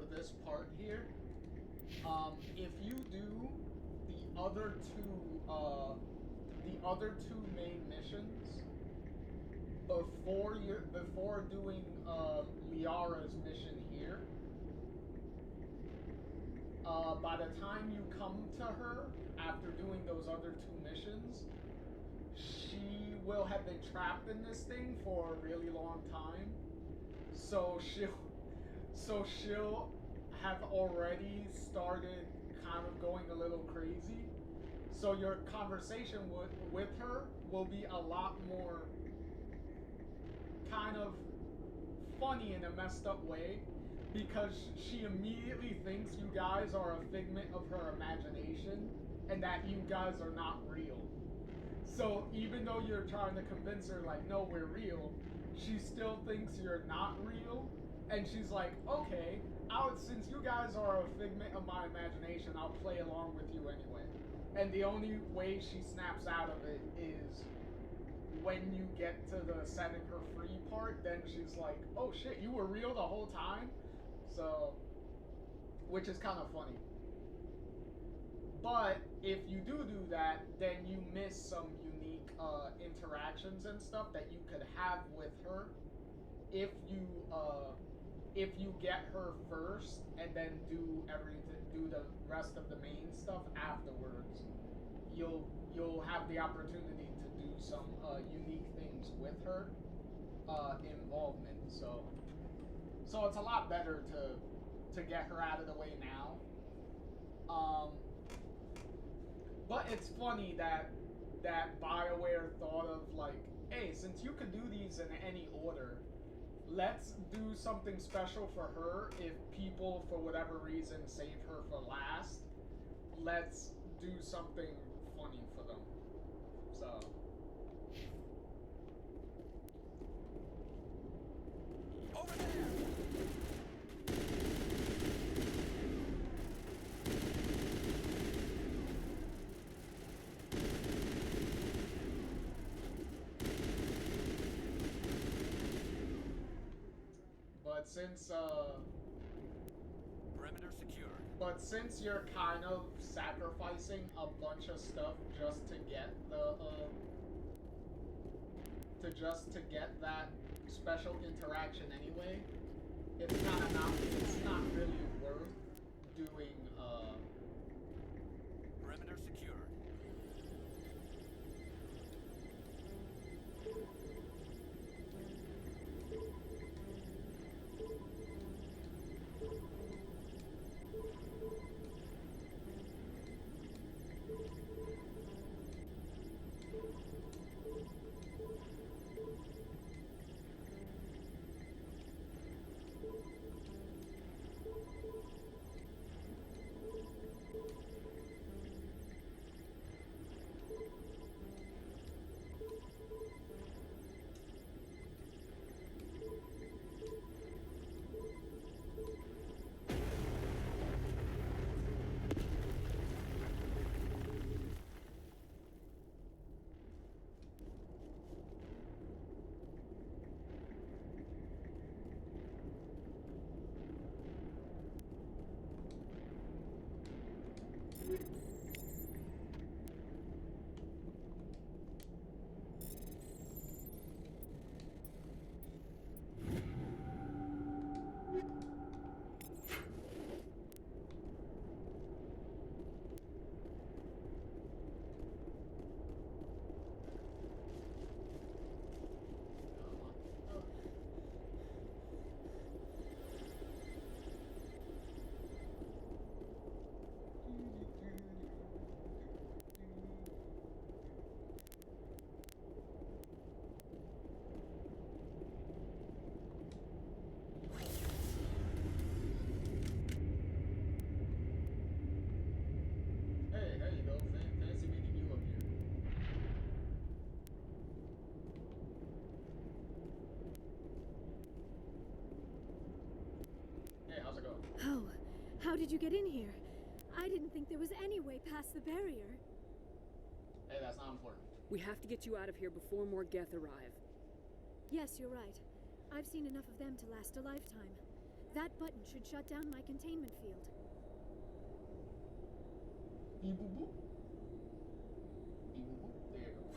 this part here. If you do the other two main missions before doing Liara's mission here, by the time you come to her after doing those other two missions, she will have been trapped in this thing for a really long time. So she'll have already started kind of going a little crazy. So your conversation with her will be a lot more kind of funny in a messed up way, because she immediately thinks you guys are a figment of her imagination and that you guys are not real. So even though you're trying to convince her, like, no, we're real, she still thinks you're not real. And she's like, okay, since you guys are a figment of my imagination, I'll play along with you anyway. And the only way she snaps out of it is when you get to the setting her free part. Then she's like, oh shit, you were real the whole time? So, which is kind of funny. But if you do that, then you miss some unique interactions and stuff that you could have with her if you get her first and then do the rest of the main stuff afterwards. You'll have the opportunity to do some unique things with her involvement. So it's a lot better to get her out of the way now. But it's funny that BioWare thought of, like, hey, since you could do these in any order, let's do something special for her. If people, for whatever reason, save her for last, let's do something funny for them. So. Over there! But since Perimeter secure. But since you're kind of sacrificing a bunch of stuff just to get that special interaction anyway, it's not really worth doing Perimeter secure. Oh, how did you get in here? I didn't think there was any way past the barrier. Hey, that's not important. We have to get you out of here before more Geth arrive. Yes, you're right. I've seen enough of them to last a lifetime. That button should shut down my containment field. Beep boop boop. Beep boop boop. There you go.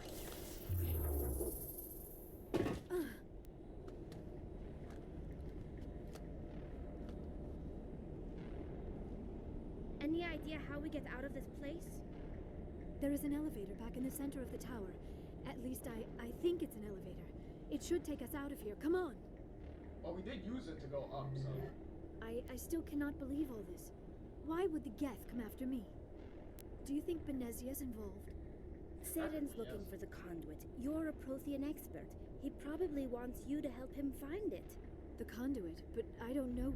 Any idea how we get out of this place? There is an elevator back in the center of the tower. At least I think it's an elevator. It should take us out of here. Come on! Well, we did use it to go up, so... I still cannot believe all this. Why would the Geth come after me? Do you think Benezia's involved? Saren's looking for the conduit. You're a Prothean expert. He probably wants you to help him find it. The conduit? But I don't know...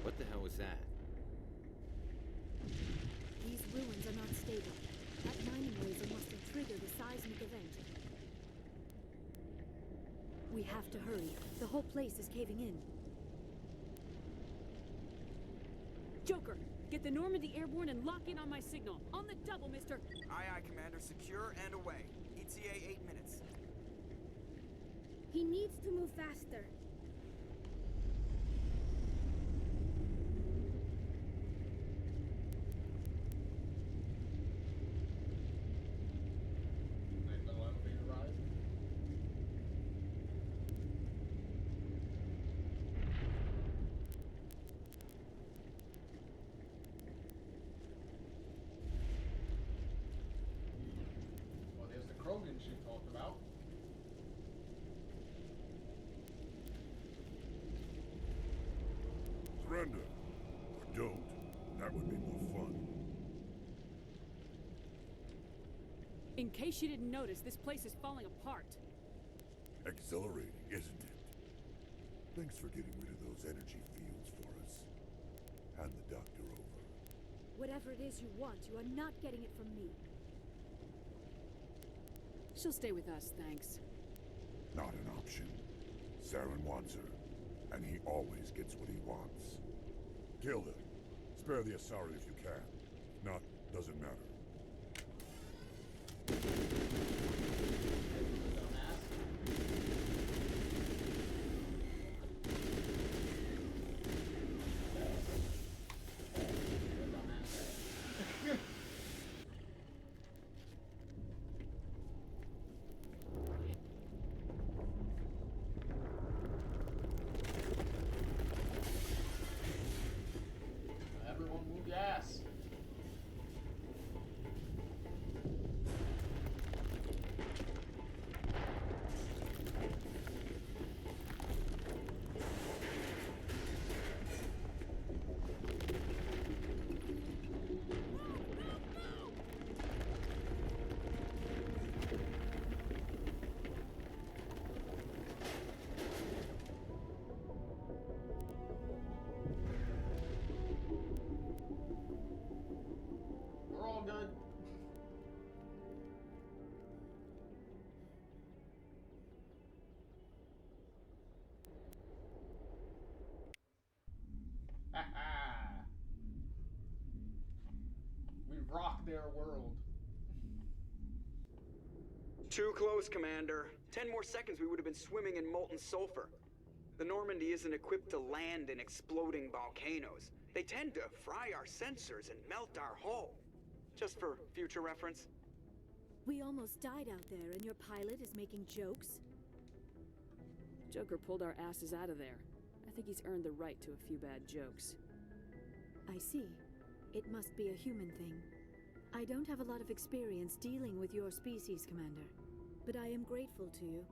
What the hell was that? These ruins are not stable. That mining laser must have triggered a seismic event. We have to hurry. The whole place is caving in. Joker, get the Normandy airborne and lock in on my signal. On the double, mister. Aye, aye, Commander. Secure and away. ETA 8 minutes. He needs to move faster. Nice little elevator ride. Well, there's the Krogan she talked about. Surrender. Or don't. That would be more fun. In case you didn't notice, this place is falling apart. Exhilarating, isn't it? Thanks for getting rid of those energy fields for us. Hand the doctor over. Whatever it is you want, you are not getting it from me. She'll stay with us, thanks. Not an option. Saren wants her, and he always gets what he wants. Kill her. Spare the Asari if you can. If not, doesn't matter. Everyone move your ass. We're all good. We rock their world. Too close, Commander. 10 more seconds we would have been swimming in molten sulfur. The Normandy isn't equipped to land in exploding volcanoes. They tend to fry our sensors and melt our hull. Just for future reference. We almost died out there, and your pilot is making jokes? Joker pulled our asses out of there. I think he's earned the right to a few bad jokes. I see. It must be a human thing. I don't have a lot of experience dealing with your species, Commander. But I am grateful to you.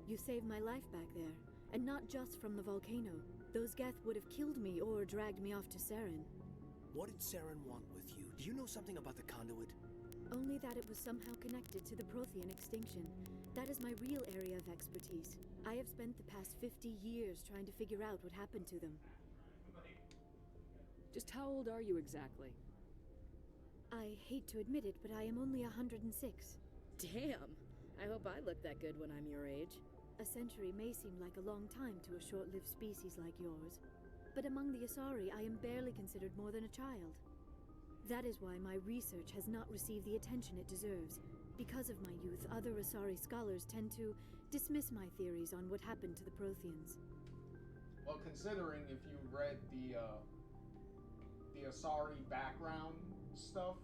You saved my life back there, and not just from the volcano. Those Geth would have killed me or dragged me off to Saren. What did Saren want with you? Do you know something about the conduit? Only that it was somehow connected to the Prothean extinction. That is my real area of expertise. I have spent the past 50 years trying to figure out what happened to them. Just how old are you exactly? I hate to admit it, but I am only 106. Damn! I hope I look that good when I'm your age. A century may seem like a long time to a short-lived species like yours, but among the Asari I am barely considered more than a child. That is why my research has not received the attention it deserves. Because of my youth, other Asari scholars tend to dismiss my theories on what happened to the Protheans. Well, considering if you read the Asari background stuff,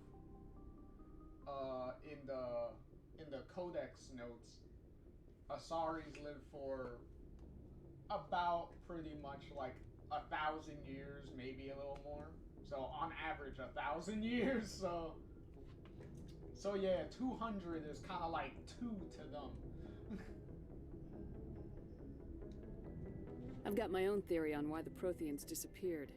in the Codex notes, Asaris live for about pretty much like 1,000 years, maybe a little more. So on average, 1,000 years. So yeah, 200 is kind of like 2 to them. I've got my own theory on why the Protheans disappeared.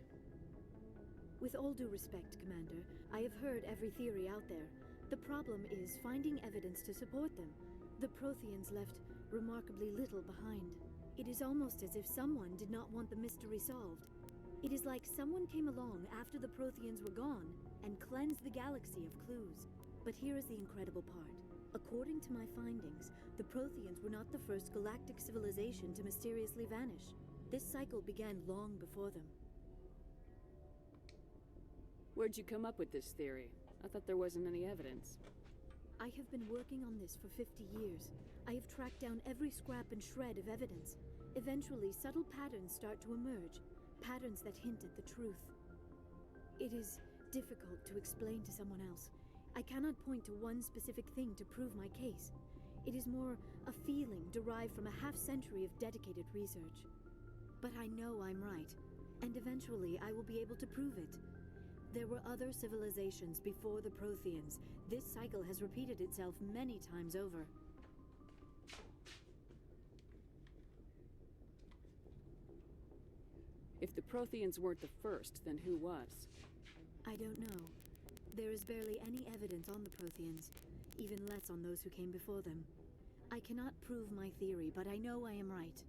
With all due respect, Commander, I have heard every theory out there. The problem is finding evidence to support them. The Protheans left remarkably little behind. It is almost as if someone did not want the mystery solved. It is like someone came along after the Protheans were gone and cleansed the galaxy of clues. But here is the incredible part. According to my findings, the Protheans were not the first galactic civilization to mysteriously vanish. This cycle began long before them. Where'd you come up with this theory? I thought there wasn't any evidence. I have been working on this for 50 years. I have tracked down every scrap and shred of evidence. Eventually, subtle patterns start to emerge, patterns that hint at the truth. It is difficult to explain to someone else. I cannot point to one specific thing to prove my case. It is more a feeling derived from a half-century of dedicated research. But I know I'm right, and eventually I will be able to prove it. There were other civilizations before the Protheans. This cycle has repeated itself many times over. If the Protheans weren't the first, then who was? I don't know. There is barely any evidence on the Protheans, even less on those who came before them. I cannot prove my theory, but I know I am right.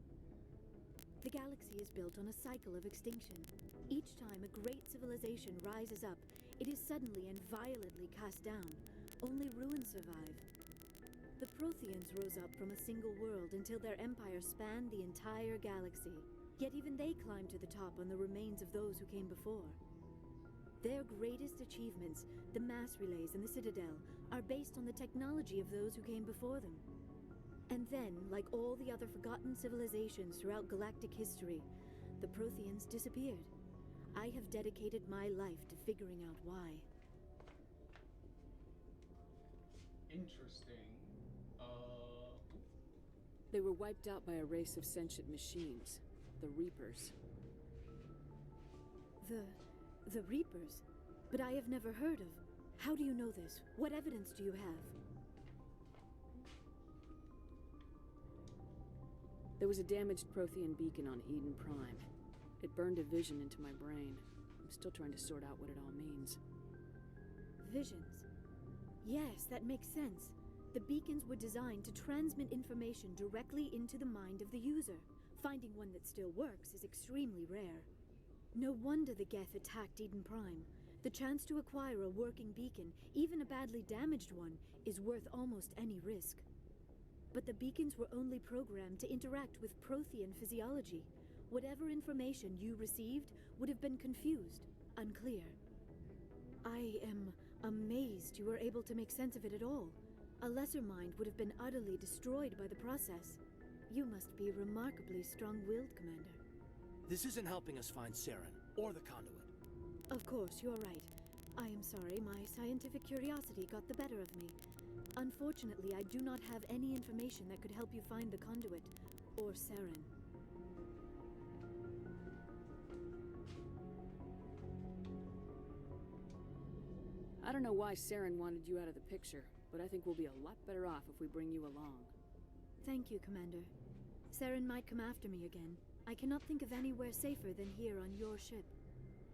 The galaxy is built on a cycle of extinction. Each time a great civilization rises up, it is suddenly and violently cast down. Only ruins survive. The Protheans rose up from a single world until their empire spanned the entire galaxy. Yet even they climbed to the top on the remains of those who came before. Their greatest achievements, the mass relays and the Citadel, are based on the technology of those who came before them. And then, like all the other forgotten civilizations throughout galactic history, the Protheans disappeared. I have dedicated my life to figuring out why. Interesting. They were wiped out by a race of sentient machines, the Reapers. The Reapers? But I have never heard of. How do you know this? What evidence do you have? There was a damaged Prothean beacon on Eden Prime. It burned a vision into my brain. I'm still trying to sort out what it all means. Visions? Yes, that makes sense. The beacons were designed to transmit information directly into the mind of the user. Finding one that still works is extremely rare. No wonder the Geth attacked Eden Prime. The chance to acquire a working beacon, even a badly damaged one, is worth almost any risk. But the beacons were only programmed to interact with Prothean physiology. Whatever information you received would have been confused, unclear. I am amazed you were able to make sense of it at all. A lesser mind would have been utterly destroyed by the process. You must be remarkably strong-willed, Commander. This isn't helping us find Saren, or the conduit. Of course, you're right. I am sorry, my scientific curiosity got the better of me. Unfortunately, I do not have any information that could help you find the conduit, or Saren. I don't know why Saren wanted you out of the picture, but I think we'll be a lot better off if we bring you along. Thank you, Commander. Saren might come after me again. I cannot think of anywhere safer than here on your ship.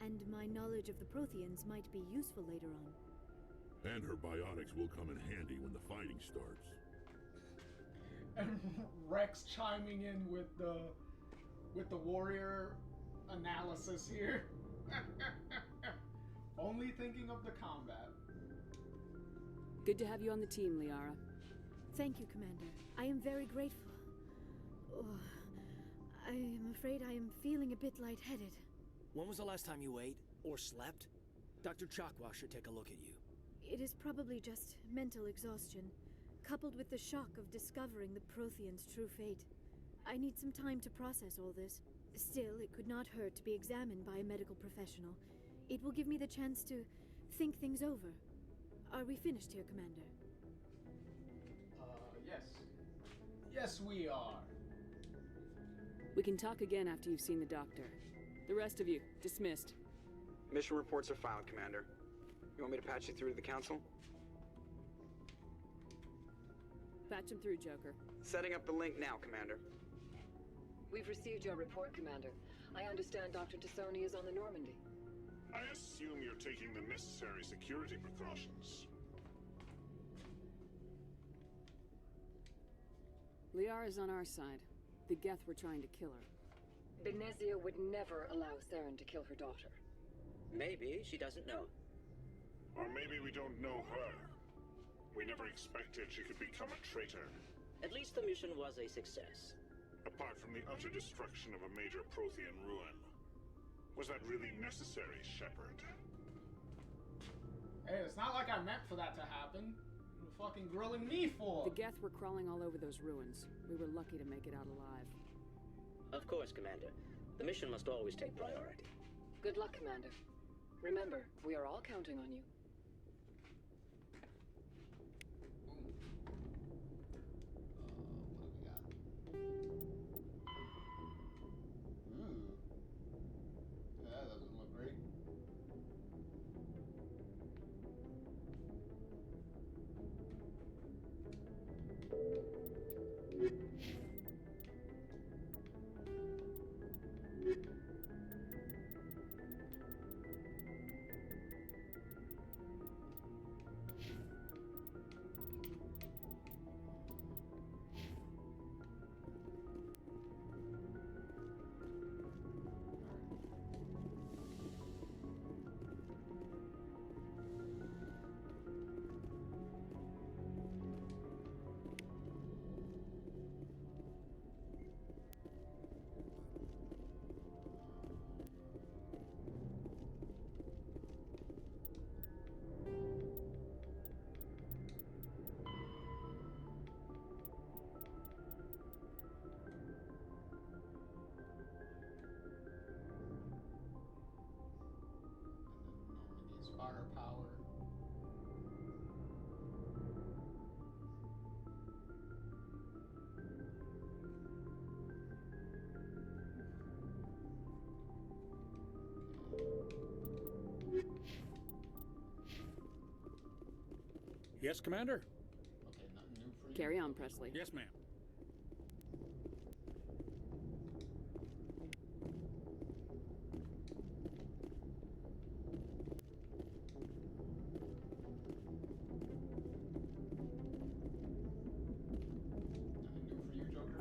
And my knowledge of the Protheans might be useful later on. And her biotics will come in handy when the fighting starts. And Rex chiming in with the warrior analysis here. Only thinking of the combat. Good to have you on the team, Liara. Thank you, Commander. I am very grateful. Oh, I am afraid I am feeling a bit lightheaded. When was the last time you ate or slept? Dr. Chakwa should take a look at you. It is probably just mental exhaustion, coupled with the shock of discovering the Prothean's true fate. I need some time to process all this. Still, it could not hurt to be examined by a medical professional. It will give me the chance to think things over. Are we finished here, Commander? Yes. Yes, we are. We can talk again after you've seen the doctor. The rest of you, dismissed. Mission reports are filed, Commander. You want me to patch you through to the Council? Patch him through, Joker. Setting up the link now, Commander. We've received your report, Commander. I understand Dr. Tassoni is on the Normandy. I assume you're taking the necessary security precautions. Liara's on our side. The Geth were trying to kill her. Benezia would never allow Saren to kill her daughter. Maybe she doesn't know. Or maybe we don't know her. We never expected she could become a traitor. At least the mission was a success. Apart from the utter destruction of a major Prothean ruin. Was that really necessary, Shepard? Hey, it's not like I meant for that to happen. What are you fucking grilling me for? The Geth were crawling all over those ruins. We were lucky to make it out alive. Of course, Commander. The mission must always take priority. Good luck, Commander. Remember, we are all counting on you. Firepower. Yes, Commander? Okay, nothing new for you. Carry on, Presley. Yes, ma'am.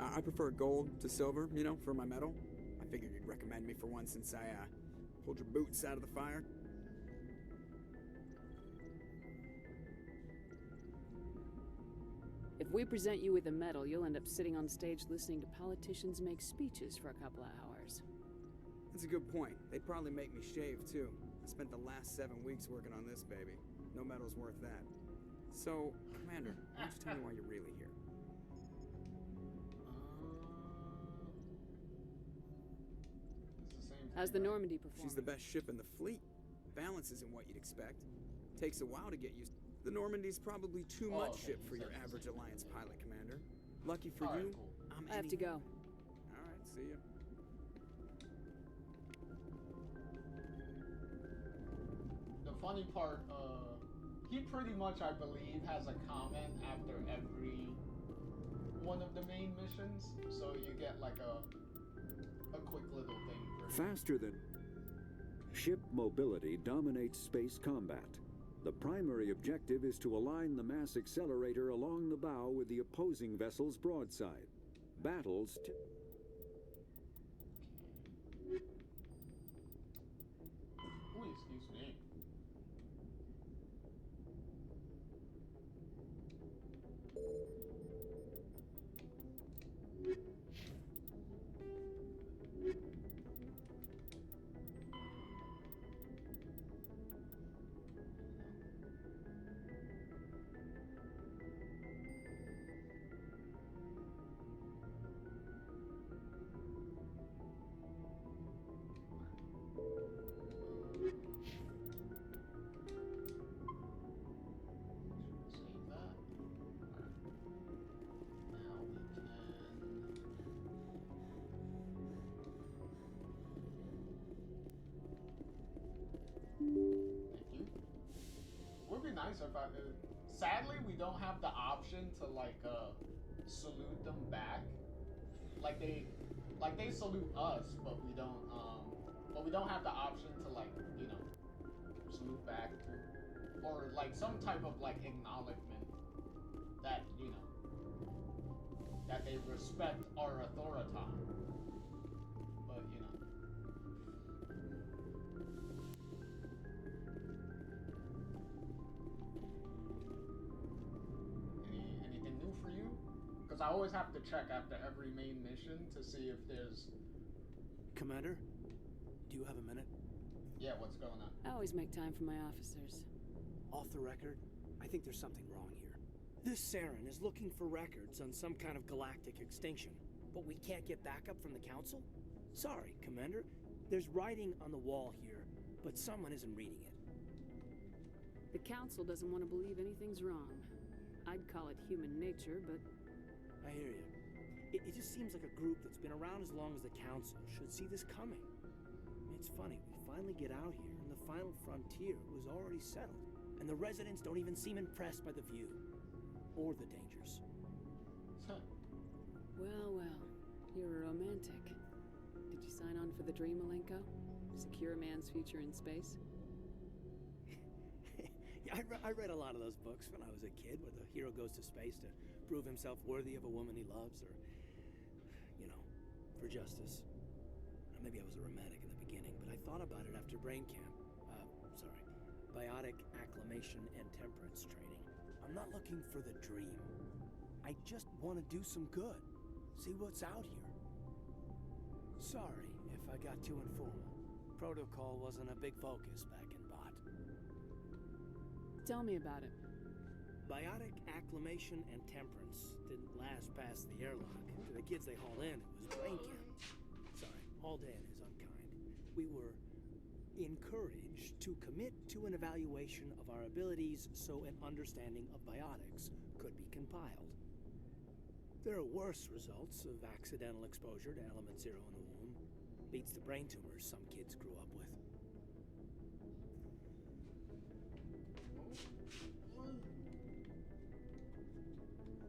I prefer gold to silver, you know, for my metal. I figured you'd recommend me for one since I, pulled your boots out of the fire. If we present you with a medal, you'll end up sitting on stage listening to politicians make speeches for a couple of hours. That's a good point. They'd probably make me shave, too. I spent the last 7 weeks working on this baby. No medal's worth that. So, Commander, why don't you tell me why you're really here? How's the Normandy performing? She's the best ship in the fleet. Balance isn't what you'd expect. Takes a while to get used. The Normandy's probably too much ship for your average Alliance pilot, Commander. Lucky for you, cool. I'm I have to go. Alright, see ya. The funny part, he pretty much, I believe, has a comment after every one of the main missions, so you get like a quick little thing. Faster than ship mobility dominates space combat. The primary objective is to align the mass accelerator along the bow with the opposing vessel's broadside. Battles Ooh, excuse me. nice if I. Sadly, we don't have the option to like salute them back. Like they salute us, but we don't have the option to like salute back to, or like some type of like acknowledgement that that they respect our authority. But anything new for you? Because I always have to check after every main mission to see if there's. Commander, do you have a minute? Yeah, what's going on? I always make time for my officers. Off the record, I think there's something wrong here. This Saren is looking for records on some kind of galactic extinction, but we can't get backup from the Council? Sorry, Commander. There's writing on the wall here, but someone isn't reading it. The Council doesn't want to believe anything's wrong. I'd call it human nature, but... I hear you. It just seems like a group that's been around as long as the Council should see this coming. It's funny, we finally get out here, and the final frontier was already settled, and the residents don't even seem impressed by the view. Or the dangers. Well, well. You're a romantic. Did you sign on for the dream, Malenko? Secure a man's future in space? Yeah, I read a lot of those books when I was a kid, where the hero goes to space to prove himself worthy of a woman he loves, or, for justice. Maybe I was a romantic in the beginning, but I thought about it after brain camp. Biotic acclimation and temperance training. I'm not looking for the dream. I just want to do some good. See what's out here. Sorry if I got too informal. Protocol wasn't a big focus back in Bot. Tell me about it. Biotic acclimation and temperance didn't last past the airlock. To the kids they hauled in, it was brain camp. Sorry, hauled in is unkind. We were encouraged to commit to an evaluation of our abilities so an understanding of biotics could be compiled. There are worse results of accidental exposure to element 0 in the womb. Beats the brain tumors some kids grew up with.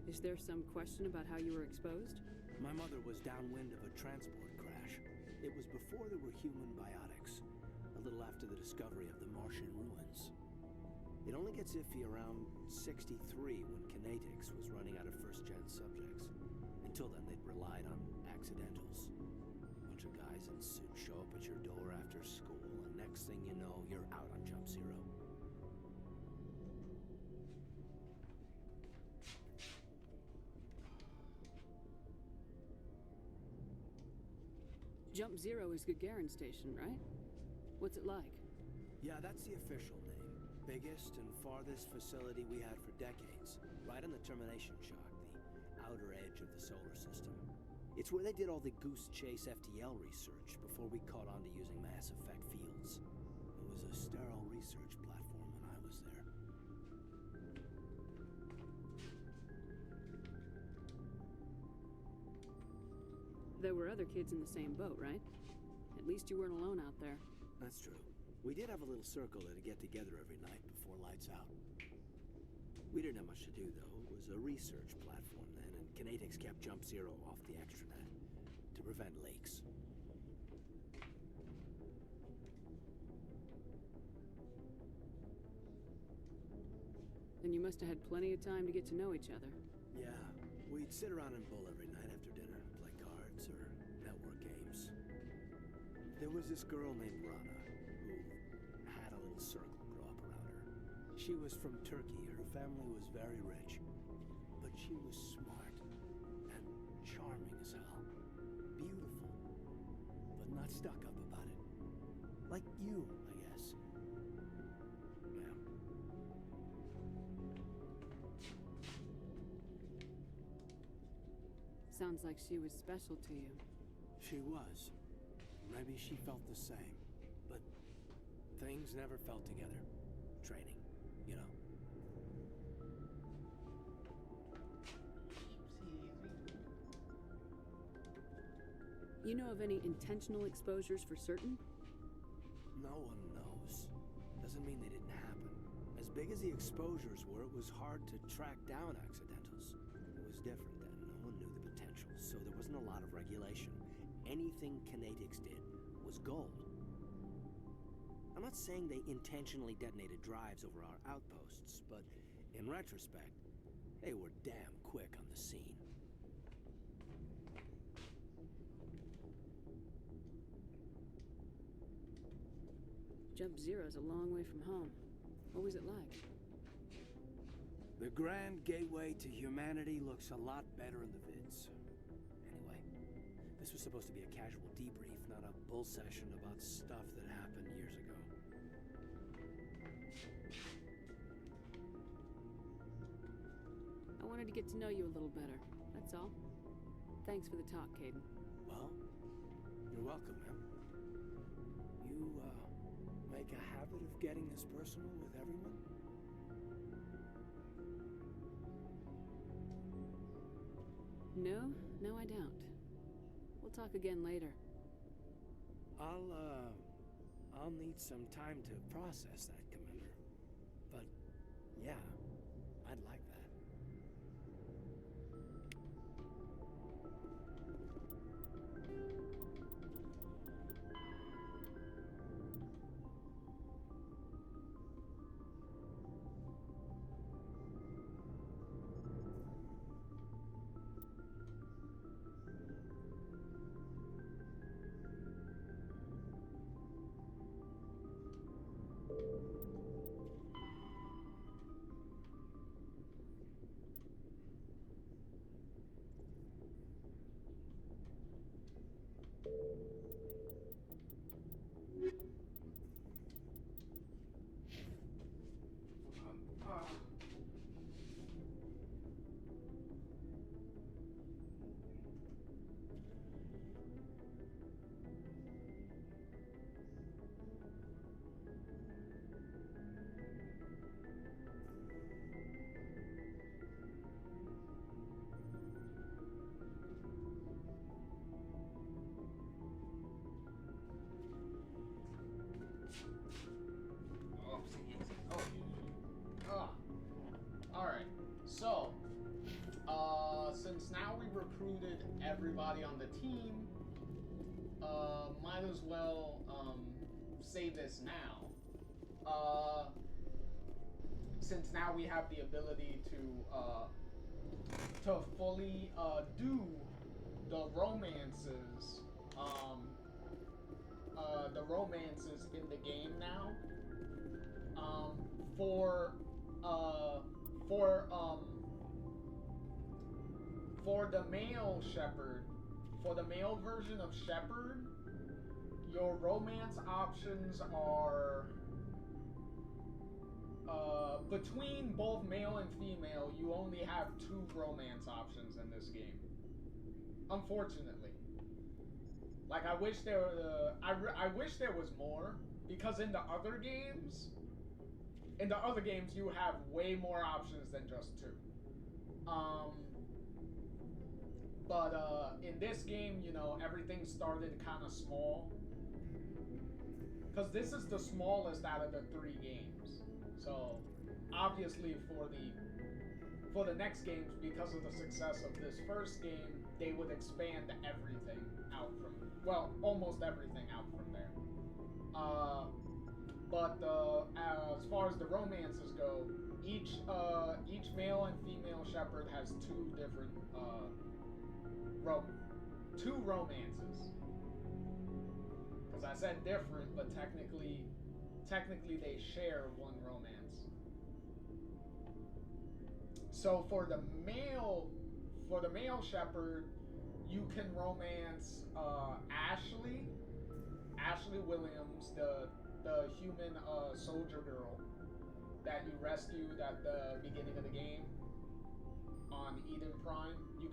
Is there some question about how you were exposed? My mother was downwind of a transport crash. It was before there were human biotics, a little after the discovery of the Martian ruins. It only gets iffy around 63 when Kinetics was running out of first-gen subjects. Until then, they'd relied on accidentals. A bunch of guys in suits show up at your door after school, and next thing you know, you're out on Jump Zero. Jump Zero is Gagarin Station, right? What's it like? Yeah, that's the official name. Biggest and farthest facility we had for decades. Right on the termination shock, the outer edge of the solar system. It's where they did all the Goose Chase FTL research before we caught on to using MassEffect fields. It was a sterile research platform when I was there. There were other kids in the same boat, right? At least you weren't alone out there. That's true. We did have a little circle to get together every night before lights out. We didn't have much to do, though. It was a research platform then, and Kinetics kept Jump Zero off the extranet to prevent leaks. Then you must have had plenty of time to get to know each other. Yeah, we'd sit around and bull every night after dinner, play cards or network games. There was this girl named Rana, who had a little circle grow up around her. She was from Turkey. Her family was very rich. But she was smart and charming as hell. Beautiful, but not stuck up about it. Like you, I guess. Yeah. Sounds like she was special to you. She was. Maybe she felt the same. But things never felt together. Training, you know. You know of any intentional exposures for certain? No one knows. Doesn't mean they didn't happen. As big as the exposures were, it was hard to track down accidentals. It was different then. No one knew the potential, so there wasn't a lot of regulation. Anything Kinetics did was gold. I'm not saying they intentionally detonated drives over our outposts, but in retrospect, they were damn quick on the scene. Jump Zero's a long way from home. What was it like? The grand gateway to humanity looks a lot better in the vids. Anyway, this was supposed to be a casual debrief, not a bull session about stuff that happened years ago. I wanted to get to know you a little better, that's all. Thanks for the talk, Caden. Well, you're welcome, man. You, make a habit of getting this personal with everyone? No, I don't. We'll talk again later. I'll need some time to process that, Commander. But, yeah, I'd like that. So, since now we recruited everybody on the team, might as well say this now. Since now we have the ability to fully do the romances, in the game now. For the male shepherd, for the male version of shepherd, your romance options are between both male and female. You only have 2 romance options in this game, unfortunately. Like, I wish there was more, because in the other games you have way more options than just 2. But in this game, you know, everything started kind of small, because this is the smallest out of the 3 games. So obviously for the next games, because of the success of this first game, they would expand everything out from, well, almost everything out from there. But as far as the romances go, each male and female shepherd has 2 different 2 romances. Because I said different, but technically they share 1 romance. So for the male shepherd, you can romance Ashley Williams, the human soldier girl that you rescued at the beginning of the game on Eden Prime. You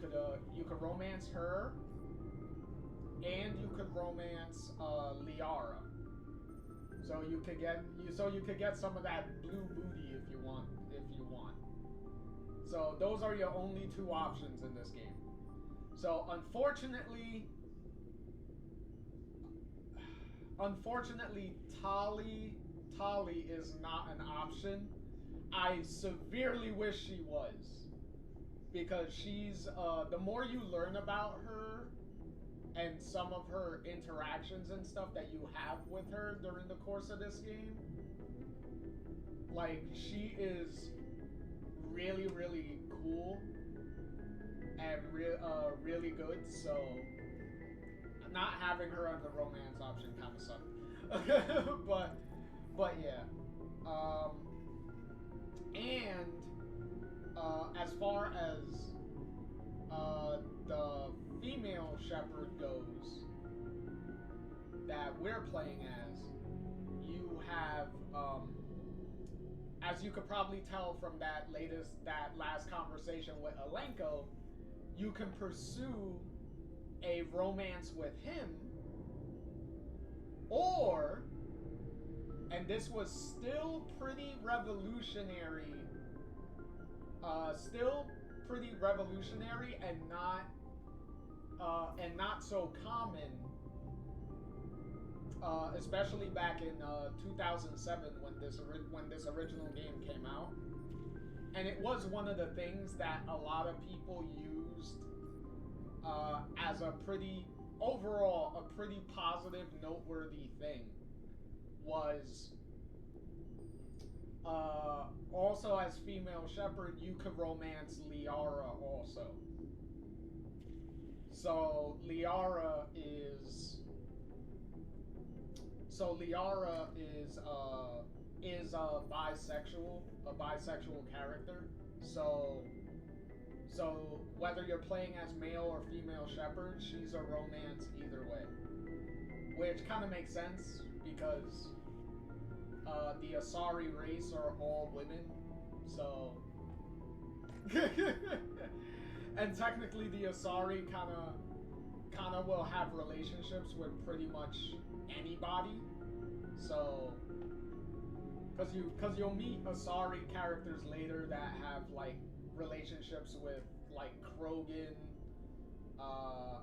could romance her, and you could romance Liara. So you could get some of that blue booty if you want. So those are your only 2 options in this game. So unfortunately, Tali is not an option, I severely wish she was, because she's the more you learn about her and some of her interactions and stuff that you have with her during the course of this game, like, she is really, really cool and really good. So not having her on the romance option kind of sucked. but yeah. And as far as the female shepherd goes that we're playing as, you have, as you could probably tell from that last conversation with Alenko, you can pursue a romance with him, or, and this was still pretty revolutionary and not so common, especially back in 2007 when this original game came out. And it was one of the things that a lot of people used as a pretty positive, noteworthy thing, was also, as female shepherd, you could romance Liara also. So Liara is a bisexual character. So whether you're playing as male or female shepherd, she's a romance either way, which kind of makes sense because the Asari race are all women, so and technically the Asari kind of will have relationships with pretty much anybody. So because you'll meet Asari characters later that have like relationships with like Krogan.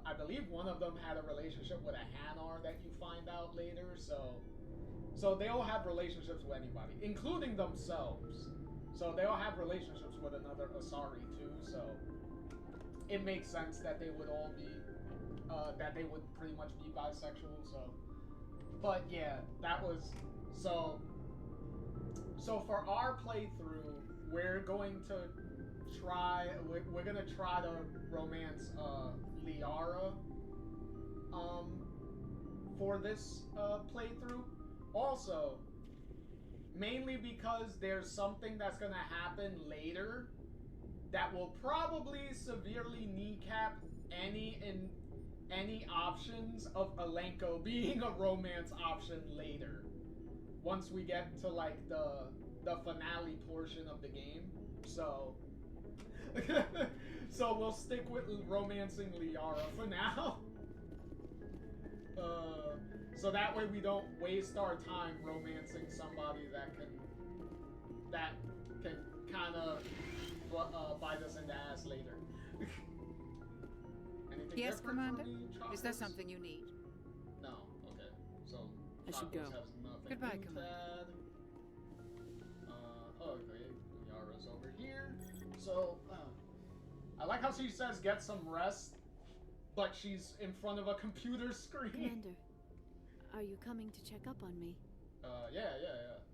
I believe one of them had a relationship with a Hanar that you find out later. So they all have relationships with anybody, including themselves. So they all have relationships with another Asari too. So it makes sense that they would all be, that they would pretty much be bisexual. So, but yeah, that was so. So for our playthrough, we're going to try to romance Liara for this playthrough. Also, mainly because there's something that's gonna happen later that will probably severely kneecap any options of Alenko being a romance option later. Once we get to like the finale portion of the game. So so we'll stick with romancing Liara for now. So that way we don't waste our time romancing somebody that can kind of bite us in the ass later. Anything yes, Commander? Me, is there something you need? No. Okay. So I should go. Goodbye, Commander. Okay. Liara's over here. So I like how she says get some rest, but she's in front of a computer screen. Commander, are you coming to check up on me? Yeah,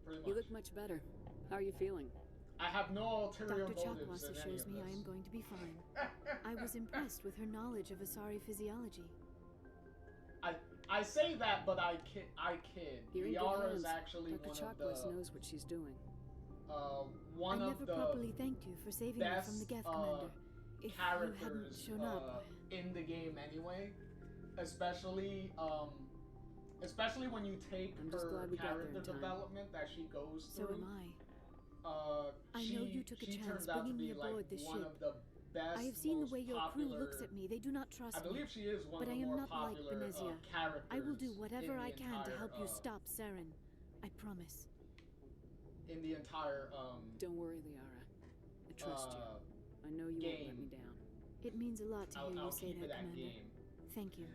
pretty much. You look much better. How are you feeling? I have no ulterior motives Dr. in Chakwas any assures of me this. I am going to be fine. I was impressed with her knowledge of Asari physiology. I say that, but I kid. You're in good Liara is hands. actually Dr. one Chakwas of the knows what she's doing. one I of never the properly thanked you for saving me from the Geth, Commander. If you hadn't characters shown up, in the game anyway, especially when you take her character development that she goes so through. am I. I she, know you took a she chance turns out to bringing be me aboard like this one ship. of the best, I have seen the most way your popular, crew looks at me. They do not trust I believe me. she is one but of I the am more not like popular Benezia. characters. I will do whatever in the I can to entire, help you stop Saren. I promise. In the entire Don't worry, Liara. I trust you. I know you won't let me down. It means a lot to hear you I'll say keep that, it at Commander. game. Thank you.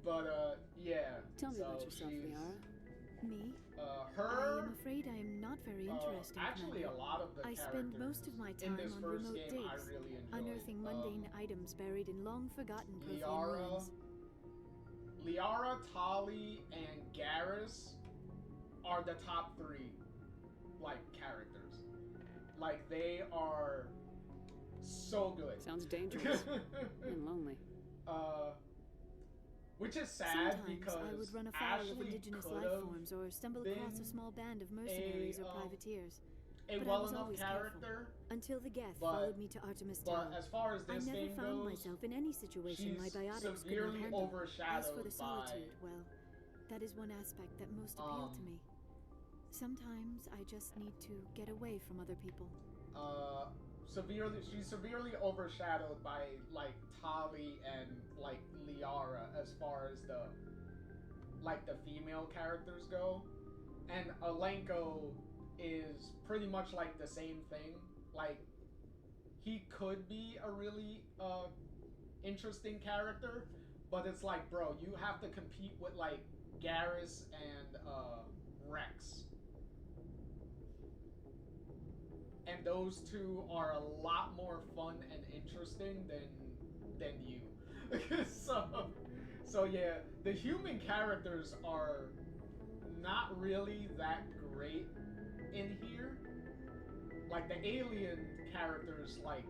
But yeah. Tell me so about yourself, she's- Liara. Me? I Her. am afraid I am not very interesting, Actually, Commander. a lot of the I spend most of my in time this on first remote game I digs, really enjoyed. unearthing mundane items buried in long-forgotten Prothean Liara, ruins. Liara, Tali, and Garrus are the top 3, like, characters. Like, they are so good. Sounds dangerous and lonely. Which is sad Sometimes because I would run afoul Ashley of indigenous could life have forms or stumble across a small band of mercenaries or privateers. a But well I was enough always character. careful, until the Geth but- followed me to Artemis Tower. But as far as I this never game found goes, myself in any situation my she's biotics could not severely handle. overshadowed As for the by solitude, well, that is one aspect that most appealed to me. Sometimes I just need to get away from other people. she's severely overshadowed by like Tali and like Liara as far as the female characters go, and Alenko is pretty much like the same thing. Like, he could be a really interesting character, but it's like, bro, you have to compete with like Garrus and Rex. And those two are a lot more fun and interesting than you. So yeah, the human characters are not really that great in here. Like, the alien characters like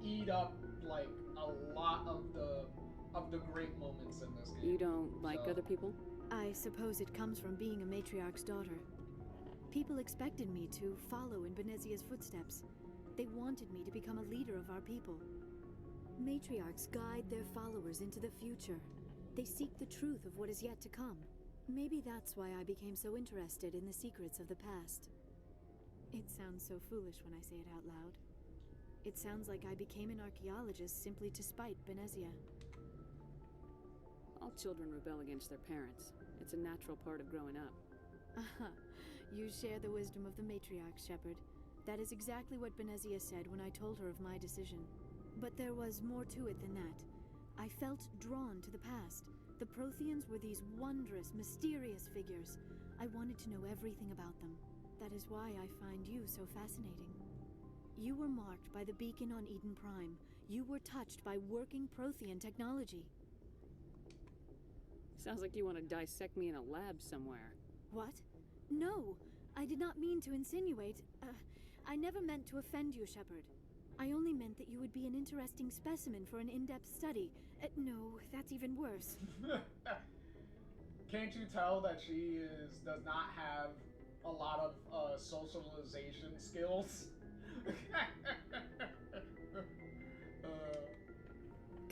eat up like a lot of the great moments in this game. You don't like other people? I suppose it comes from being a matriarch's daughter. People expected me to follow in Benezia's footsteps. They wanted me to become a leader of our people. Matriarchs guide their followers into the future. They seek the truth of what is yet to come. Maybe that's why I became so interested in the secrets of the past. It sounds so foolish when I say it out loud. It sounds like I became an archaeologist simply to spite Benezia. All children rebel against their parents. It's a natural part of growing up. Aha. You share the wisdom of the matriarch, Shepard. That is exactly what Benezia said when I told her of my decision. But there was more to it than that. I felt drawn to the past. The Protheans were these wondrous, mysterious figures. I wanted to know everything about them. That is why I find you so fascinating. You were marked by the beacon on Eden Prime. You were touched by working Prothean technology. Sounds like you want to dissect me in a lab somewhere. What? No, I did not mean to insinuate. I never meant to offend you, Shepard. I only meant that you would be an interesting specimen for an in-depth study. No, that's even worse. Can't you tell that she does not have a lot of socialization skills?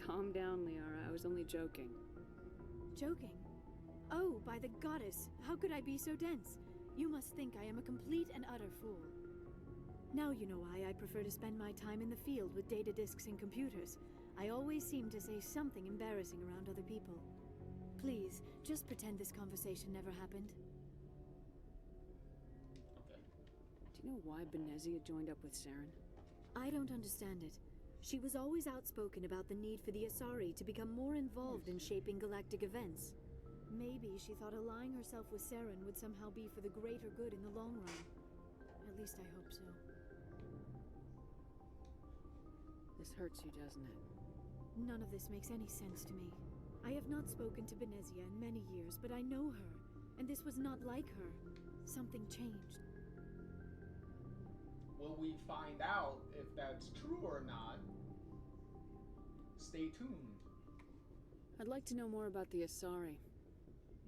Calm down, Liara. I was only joking. Joking? Oh, by the goddess, how could I be so dense? You must think I am a complete and utter fool. Now you know why I prefer to spend my time in the field with data disks and computers. I always seem to say something embarrassing around other people. Please, just pretend this conversation never happened. Okay. Do you know why Benezia joined up with Saren? I don't understand it. She was always outspoken about the need for the Asari to become more involved in shaping galactic events. Maybe she thought allying herself with Saren would somehow be for the greater good in the long run. At least I hope so. This hurts you, doesn't it? None of this makes any sense to me. I have not spoken to Benezia in many years, but I know her, and this was not like her. Something changed. Will we find out if that's true or not? Stay tuned. I'd like to know more about the Asari.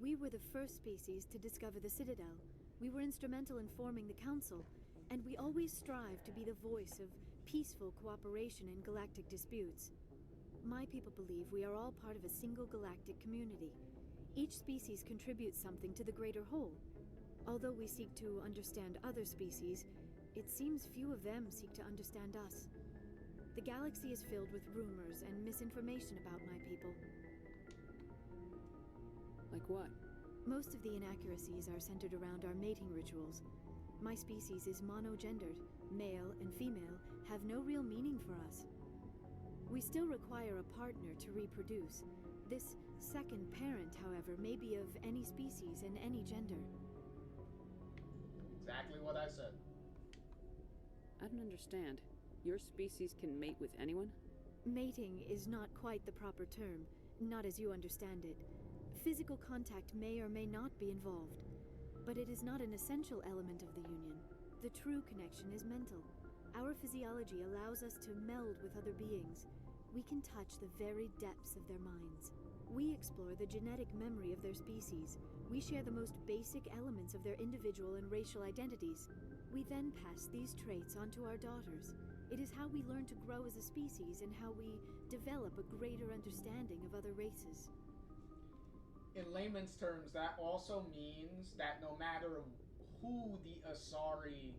We were the first species to discover the Citadel. We were instrumental in forming the Council, and we always strive to be the voice of peaceful cooperation in galactic disputes. My people believe we are all part of a single galactic community. Each species contributes something to the greater whole. Although we seek to understand other species, it seems few of them seek to understand us. The galaxy is filled with rumors and misinformation about my people. Like what? Most of the inaccuracies are centered around our mating rituals. My species is monogendered. Male and female have no real meaning for us. We still require a partner to reproduce. This second parent, however, may be of any species and any gender. Exactly what I said. I don't understand. Your species can mate with anyone? Mating is not quite the proper term, not as you understand it. Physical contact may or may not be involved, but it is not an essential element of the union. The true connection is mental. Our physiology allows us to meld with other beings. We can touch the very depths of their minds. We explore the genetic memory of their species. We share the most basic elements of their individual and racial identities. We then pass these traits onto our daughters. It is how we learn to grow as a species and how we develop a greater understanding of other races. In layman's terms, that also means that no matter who the Asari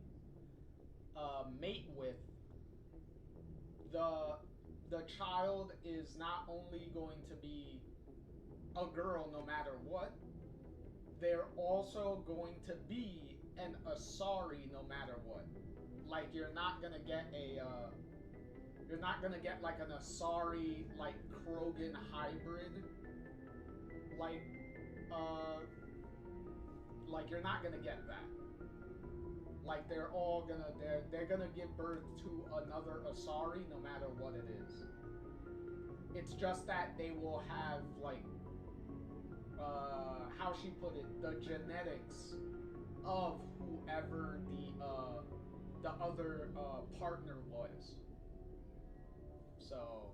mate with, the child is not only going to be a girl no matter what, they're also going to be an Asari no matter what. Like you're not gonna get like an Asari like Krogan hybrid. Like you're not gonna get that. Like they're gonna give birth to another Asari no matter what it is. It's just that they will have like how she put it, the genetics of whoever the other partner was. So,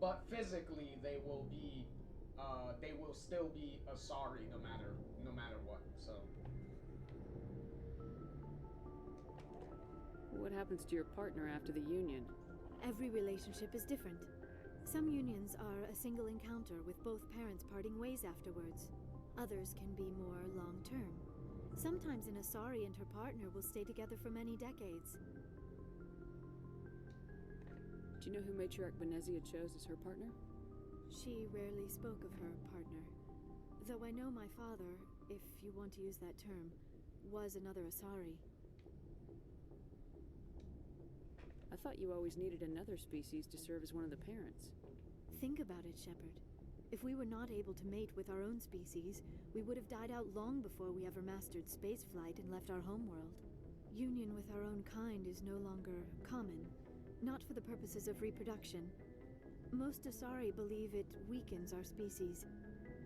but physically they will still be Asari no matter what. So. What happens to your partner after the union? Every relationship is different. Some unions are a single encounter with both parents parting ways afterwards. Others can be more long-term. Sometimes an Asari and her partner will stay together for many decades. Do you know who Matriarch Benezia chose as her partner? She rarely spoke of her partner. Though I know my father, if you want to use that term, was another Asari. I thought you always needed another species to serve as one of the parents. Think about it, Shepard. If we were not able to mate with our own species, we would have died out long before we ever mastered spaceflight and left our homeworld. Union with our own kind is no longer common, not for the purposes of reproduction. Most Asari believe it weakens our species.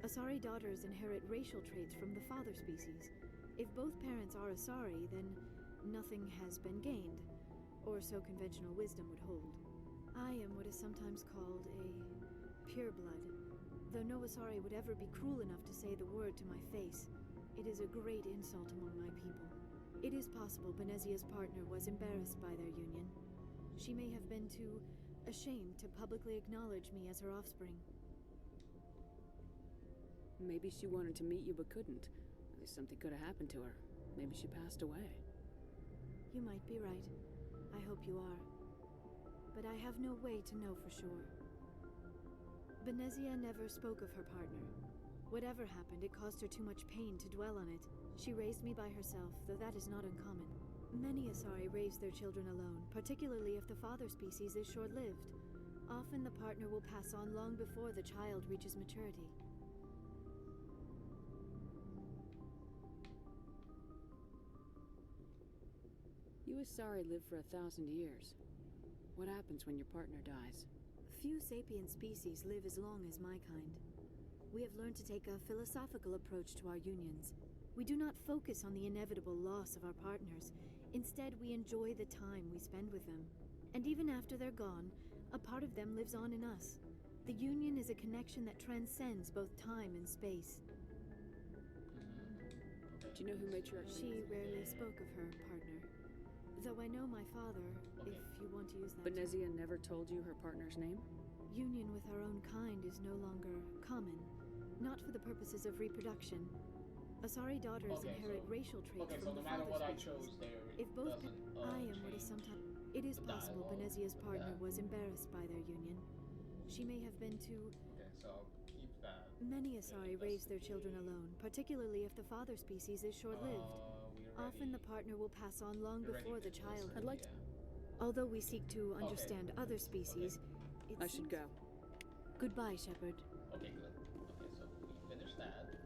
Asari daughters inherit racial traits from the father species. If both parents are Asari, then nothing has been gained, or so conventional wisdom would hold. I am what is sometimes called a pureblood. Though no Asari would ever be cruel enough to say the word to my face, it is a great insult among my people. It is possible Benezia's partner was embarrassed by their union. She may have been too ashamed to publicly acknowledge me as her offspring. Maybe she wanted to meet you but couldn't. Something could have happened to her. Maybe she passed away. You might be right. I hope you are. But I have no way to know for sure. Benezia never spoke of her partner. Whatever happened, it caused her too much pain to dwell on it. She raised me by herself, though that is not uncommon. Many Asari raise their children alone, particularly if the father species is short-lived. Often the partner will pass on long before the child reaches maturity. You Asari live for 1,000 years. What happens when your partner dies? Few sapient species live as long as my kind. We have learned to take a philosophical approach to our unions. We do not focus on the inevitable loss of our partners. Instead, we enjoy the time we spend with them. And even after they're gone, a part of them lives on in us. The union is a connection that transcends both time and space. Do you know who Matriarch? She rarely spoke of her partner. Though I know my father, if you want to use that. Benezia never told you her partner's name? Union with our own kind is no longer common, not for the purposes of reproduction. Asari daughters inherit racial traits from the father species. If both I am what is sometimes. It is possible Benezia's partner was embarrassed by their union. She may have been too. Okay, so I'll keep that. Many Asari raise their children alone, particularly if the father species is short-lived. Often the partner will pass on long before the child. I'd like to. Although we seek to understand other species, I should go. Goodbye, Shepard. Okay, good. Okay, so we finished that. Okay,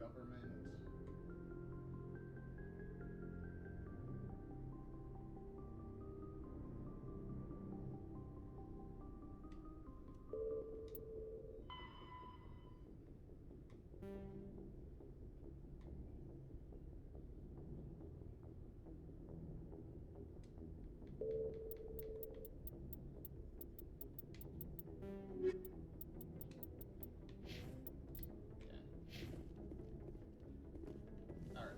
government. Alright.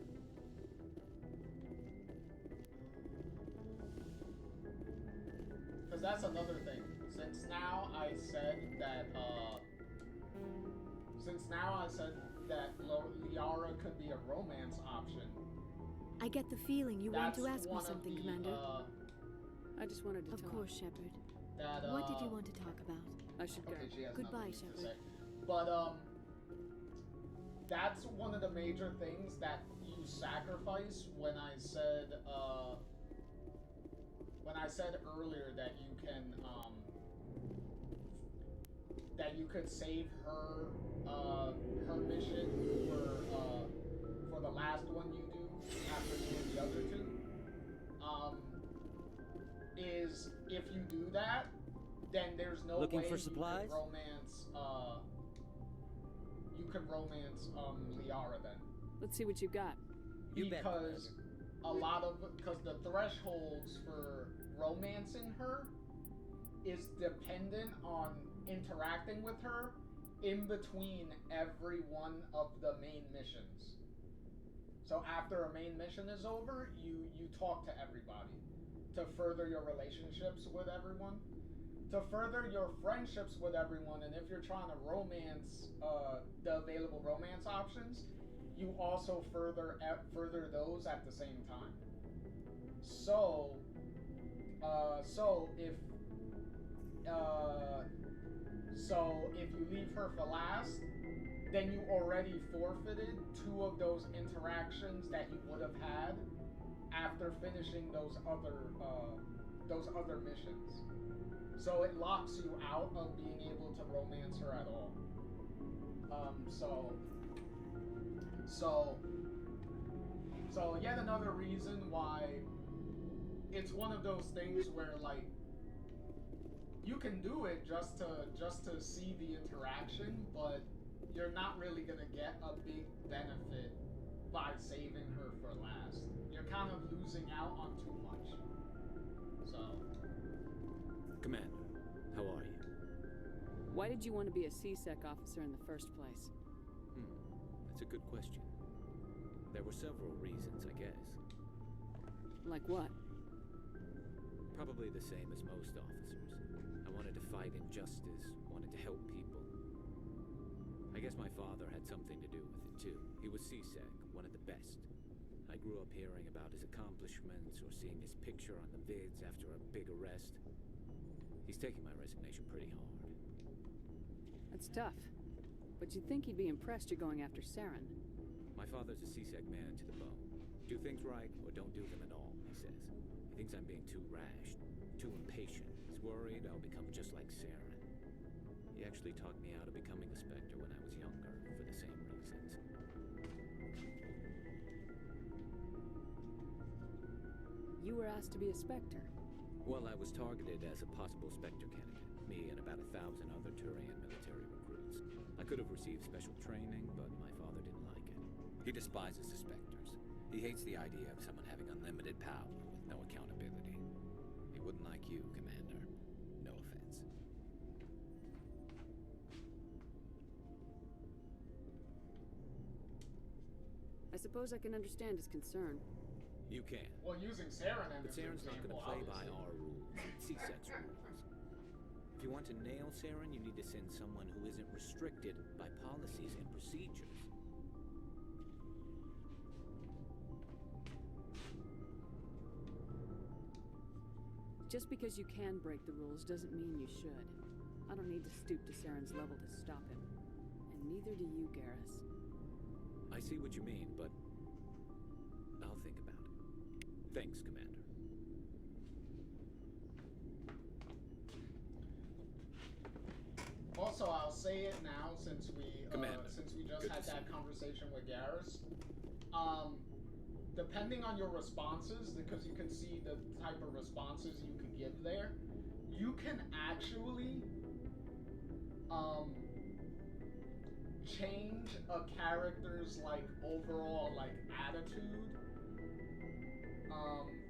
Because that's another thing. Since now I said that, Liara could be a romance option. I get the feeling you want to ask me something, Commander. I just wanted to talk. Of course, Shepard. That, What did you want to talk about? I should go. Okay, she has Goodbye, nothing to Shepard. say. But, that's one of the major things that you sacrifice when I said earlier that you can, that you could save her, her mission for the last one you do after doing the other two, is if you do that, then there's no Looking way for supplies? you can romance Liara then. Let's see what you got. You bet, Because because the thresholds for romancing her is dependent on interacting with her in between every one of the main missions. So after a main mission is over, you talk to everybody to further your relationships with everyone, to further your friendships with everyone, and if you're trying to romance the available romance options, you also further those at the same time. So if you leave her for last, then you already forfeited 2 of those interactions that you would have had after finishing those other missions. So it locks you out of being able to romance her at all. So yet another reason why it's one of those things where, like, you can do it just to see the interaction, but you're not really gonna get a big benefit by saving her for last. You're kind of losing out on too much. So, Commander, how are you? Why did you want to be a C-Sec officer in the first place? That's a good question. There were several reasons, I guess. Like what? Probably the same as most officers. I wanted to fight injustice, wanted to help people. I guess my father had something to do with it too. He was C-Sec, one of the best. I grew up hearing about his accomplishments or seeing his picture on the vids after a big arrest. He's taking my resignation pretty hard. That's tough. But you'd think he'd be impressed you're going after Saren. My father's a C-Sec man to the bone. Do things right or don't do them at all, he says. He thinks I'm being too rash, too impatient. He's worried I'll become just like Saren. He actually talked me out of becoming a Spectre when I was younger, for the same reasons. You were asked to be a Spectre. Well, I was targeted as a possible Spectre candidate. Me and about 1,000 other Turian military recruits. I could have received special training, but my father didn't like it. He despises the Spectres. He hates the idea of someone having unlimited power with no accountability. He wouldn't like you, Commander. No offense. I suppose I can understand his concern. You can. well, using Saren But as an Saren's not example, going to play by obviously. our rules, C-Sec's rules. If you want to nail Saren, you need to send someone who isn't restricted by policies and procedures. Just because you can break the rules doesn't mean you should. I don't need to stoop to Saren's level to stop him. And neither do you, Garrus. I see what you mean, but I'll think about it. Thanks, Commander. Also, I'll say it now since we just Good had to see that you. conversation with Garrus. Depending on your responses, because you can see the type of responses you could give there, you can actually change a character's like overall like attitude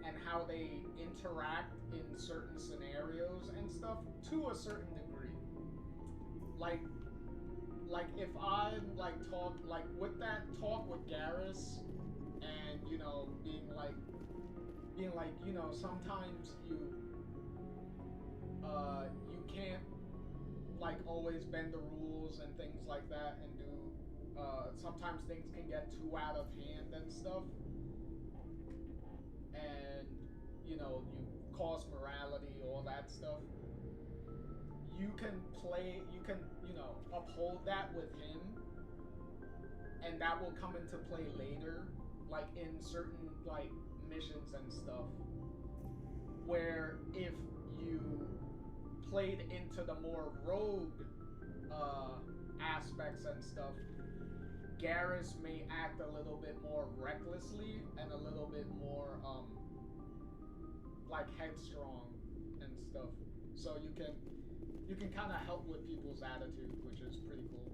and how they interact in certain scenarios and stuff to a certain degree. Like if I like talk like with that talk with Garrus, and you know being like you know sometimes you can't like always bend the rules and things like that, and do sometimes things can get too out of hand and stuff, and you know you cause morality, all that stuff. You can you know uphold that with him, and that will come into play later, like in certain like missions and stuff, where if you played into the more rogue aspects and stuff, Garrus may act a little bit more recklessly and a little bit more like headstrong and stuff. So you can kind of help with people's attitude, which is pretty cool.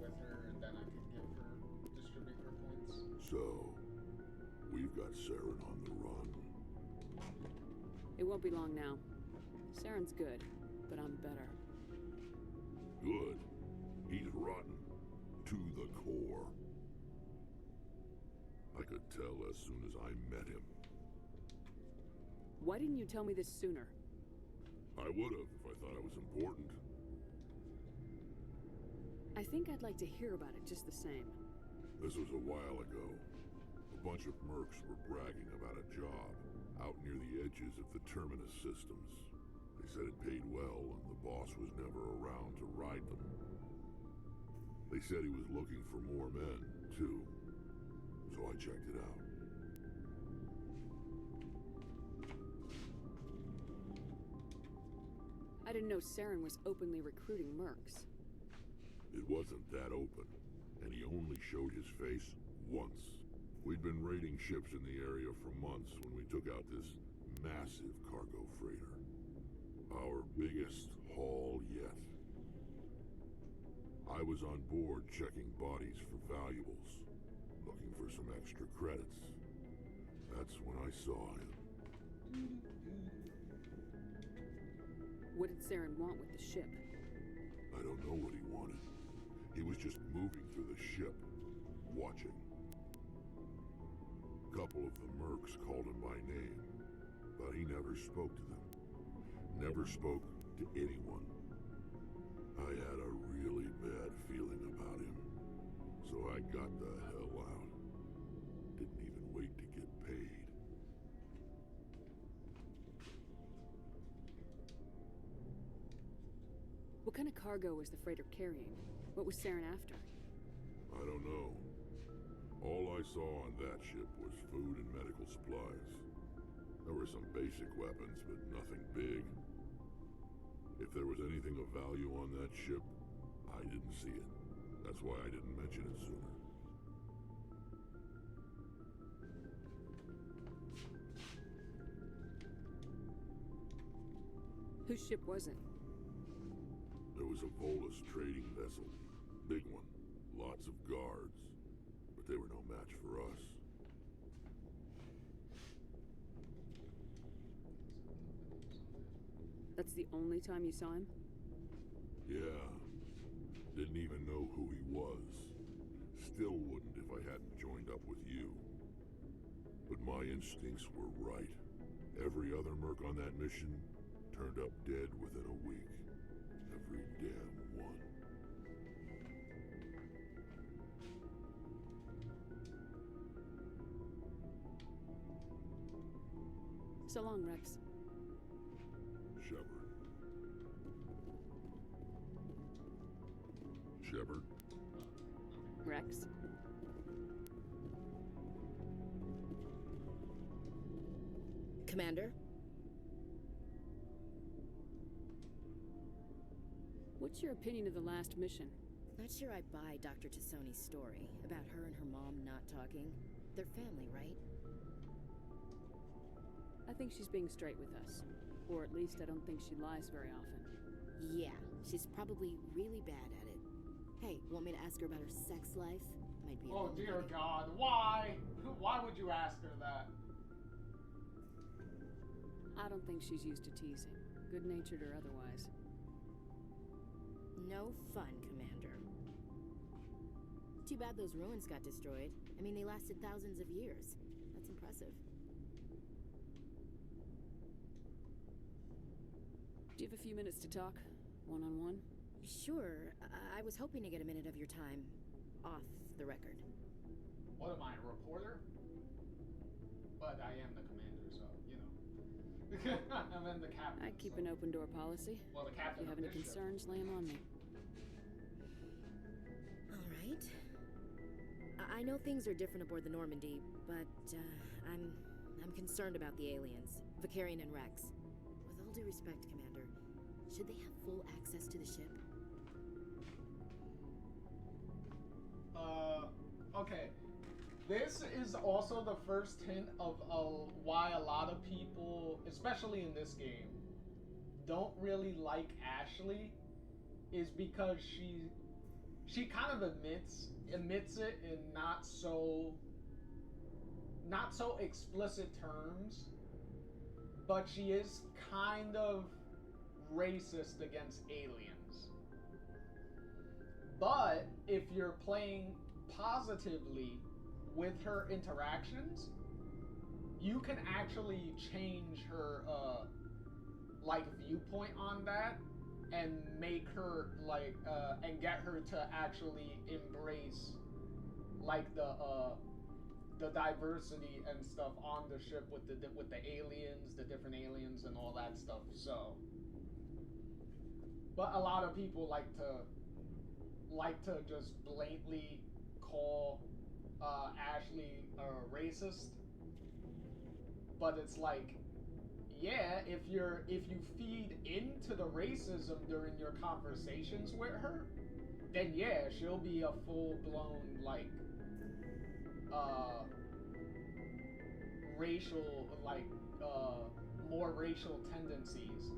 With her, and then I could give her, distribute her points. So, we've got Saren on the run. It won't be long now. Saren's good, but I'm better. Good. He's rotten. To the core. I could tell as soon as I met him. Why didn't you tell me this sooner? I would've if I thought it was important. I think I'd like to hear about it just the same. This was a while ago. A bunch of mercs were bragging about a job out near the edges of the Terminus systems. They said it paid well and the boss was never around to ride them. They said he was looking for more men, too. So I checked it out. I didn't know Saren was openly recruiting mercs. It wasn't that open, and he only showed his face once. We'd been raiding ships in the area for months when we took out this massive cargo freighter. Our biggest haul yet. I was on board checking bodies for valuables, looking for some extra credits. That's when I saw him. What did Saren want with the ship? I don't know what he wanted. He was just moving through the ship, watching. A couple of the mercs called him by name, but he never spoke to them. Never spoke to anyone. I had a really bad feeling about him, so I got the hell out. Didn't even wait to get paid. What kind of cargo was the freighter carrying? What was Saren after? I don't know. All I saw on that ship was food and medical supplies. There were some basic weapons, but nothing big. If there was anything of value on that ship, I didn't see it. That's why I didn't mention it sooner. Whose ship was it? There was a Volus trading vessel. Big one. Lots of guards. But they were no match for us. That's the only time you saw him? Yeah. Didn't even know who he was. Still wouldn't if I hadn't joined up with you. But my instincts were right. Every other merc on that mission turned up dead within a week. Every damn one. So long, Rex. Shepard. Shepard? Rex? Commander? What's your opinion of the last mission? Not sure I buy Dr. Tassoni's story about her and her mom not talking. They're family, right? I think she's being straight with us. Or at least I don't think she lies very often. Yeah, she's probably really bad at it. Hey, want me to ask her about her sex life? Might be. Oh dear God, why? Why would you ask her that? I don't think she's used to teasing, good-natured or otherwise. No fun, Commander. Too bad those ruins got destroyed. I mean, they lasted thousands of years. That's impressive. Do you have a few minutes to talk? One-on-one? Sure. I was hoping to get a minute of your time off the record. What am I, a reporter? But I am the commander, so, you know. I'm in the captain. I keep an open door policy. Well, the captain if you have any concerns, lay them on me. All right. I know things are different aboard the Normandy, but I'm concerned about the aliens, Vicarian and Rex. With all due respect, Commander, should they have full access to the ship? Okay. This is also the first hint of why a lot of people, especially in this game, don't really like Ashley, is because she kind of admits it in not so explicit terms, but she is kind of racist against aliens. But if you're playing positively with her interactions, you can actually change her like viewpoint on that and make her like and get her to actually embrace like the diversity and stuff on the ship with the aliens, the different aliens and all that stuff. So, but a lot of people like to just blatantly call Ashley a racist, but it's like, yeah, if you feed into the racism during your conversations with her, then yeah, she'll be a full-blown like racial, like more racial tendencies.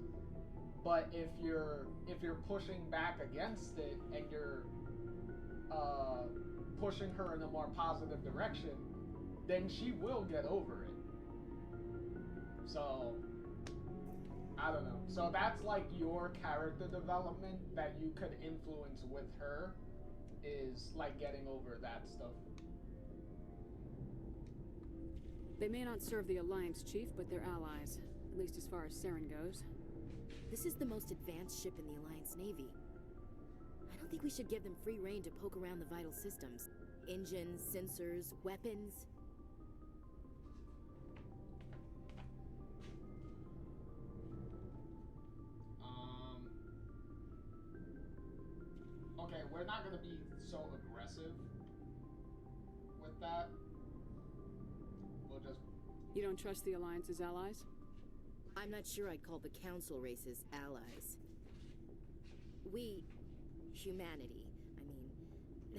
But if you're pushing back against it and you're pushing her in a more positive direction, then she will get over it. So I don't know. So that's like your character development that you could influence with her, is like getting over that stuff. They may not serve the Alliance, Chief, but they're allies. At least as far as Saren goes. This is the most advanced ship in the Alliance Navy. I don't think we should give them free rein to poke around the vital systems. Engines, sensors, weapons. Okay, we're not gonna be so aggressive with that. We'll just... You don't trust the Alliance's allies? I'm not sure I'd call the Council races allies. We, humanity,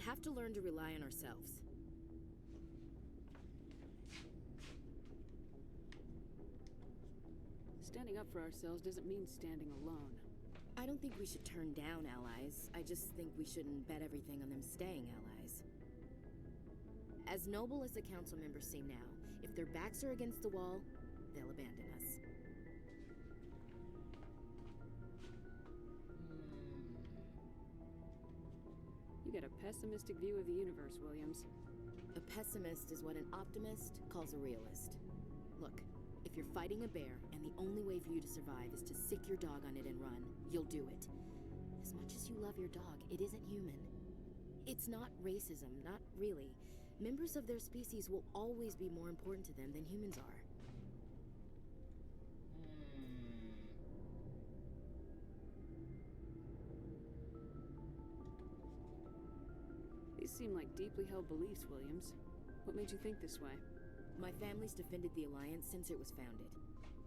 have to learn to rely on ourselves. Standing up for ourselves doesn't mean standing alone. I don't think we should turn down allies. I just think we shouldn't bet everything on them staying allies. As noble as the Council members seem now, if their backs are against the wall, they'll abandon us. You get a pessimistic view of the universe, Williams. A pessimist is what an optimist calls a realist. Look, if you're fighting a bear and the only way for you to survive is to sick your dog on it and run, you'll do it. As much as you love your dog, it isn't human. It's not racism, not really. Members of their species will always be more important to them than humans are. These seem like deeply held beliefs, Williams. What made you think this way? My family's defended the Alliance since it was founded.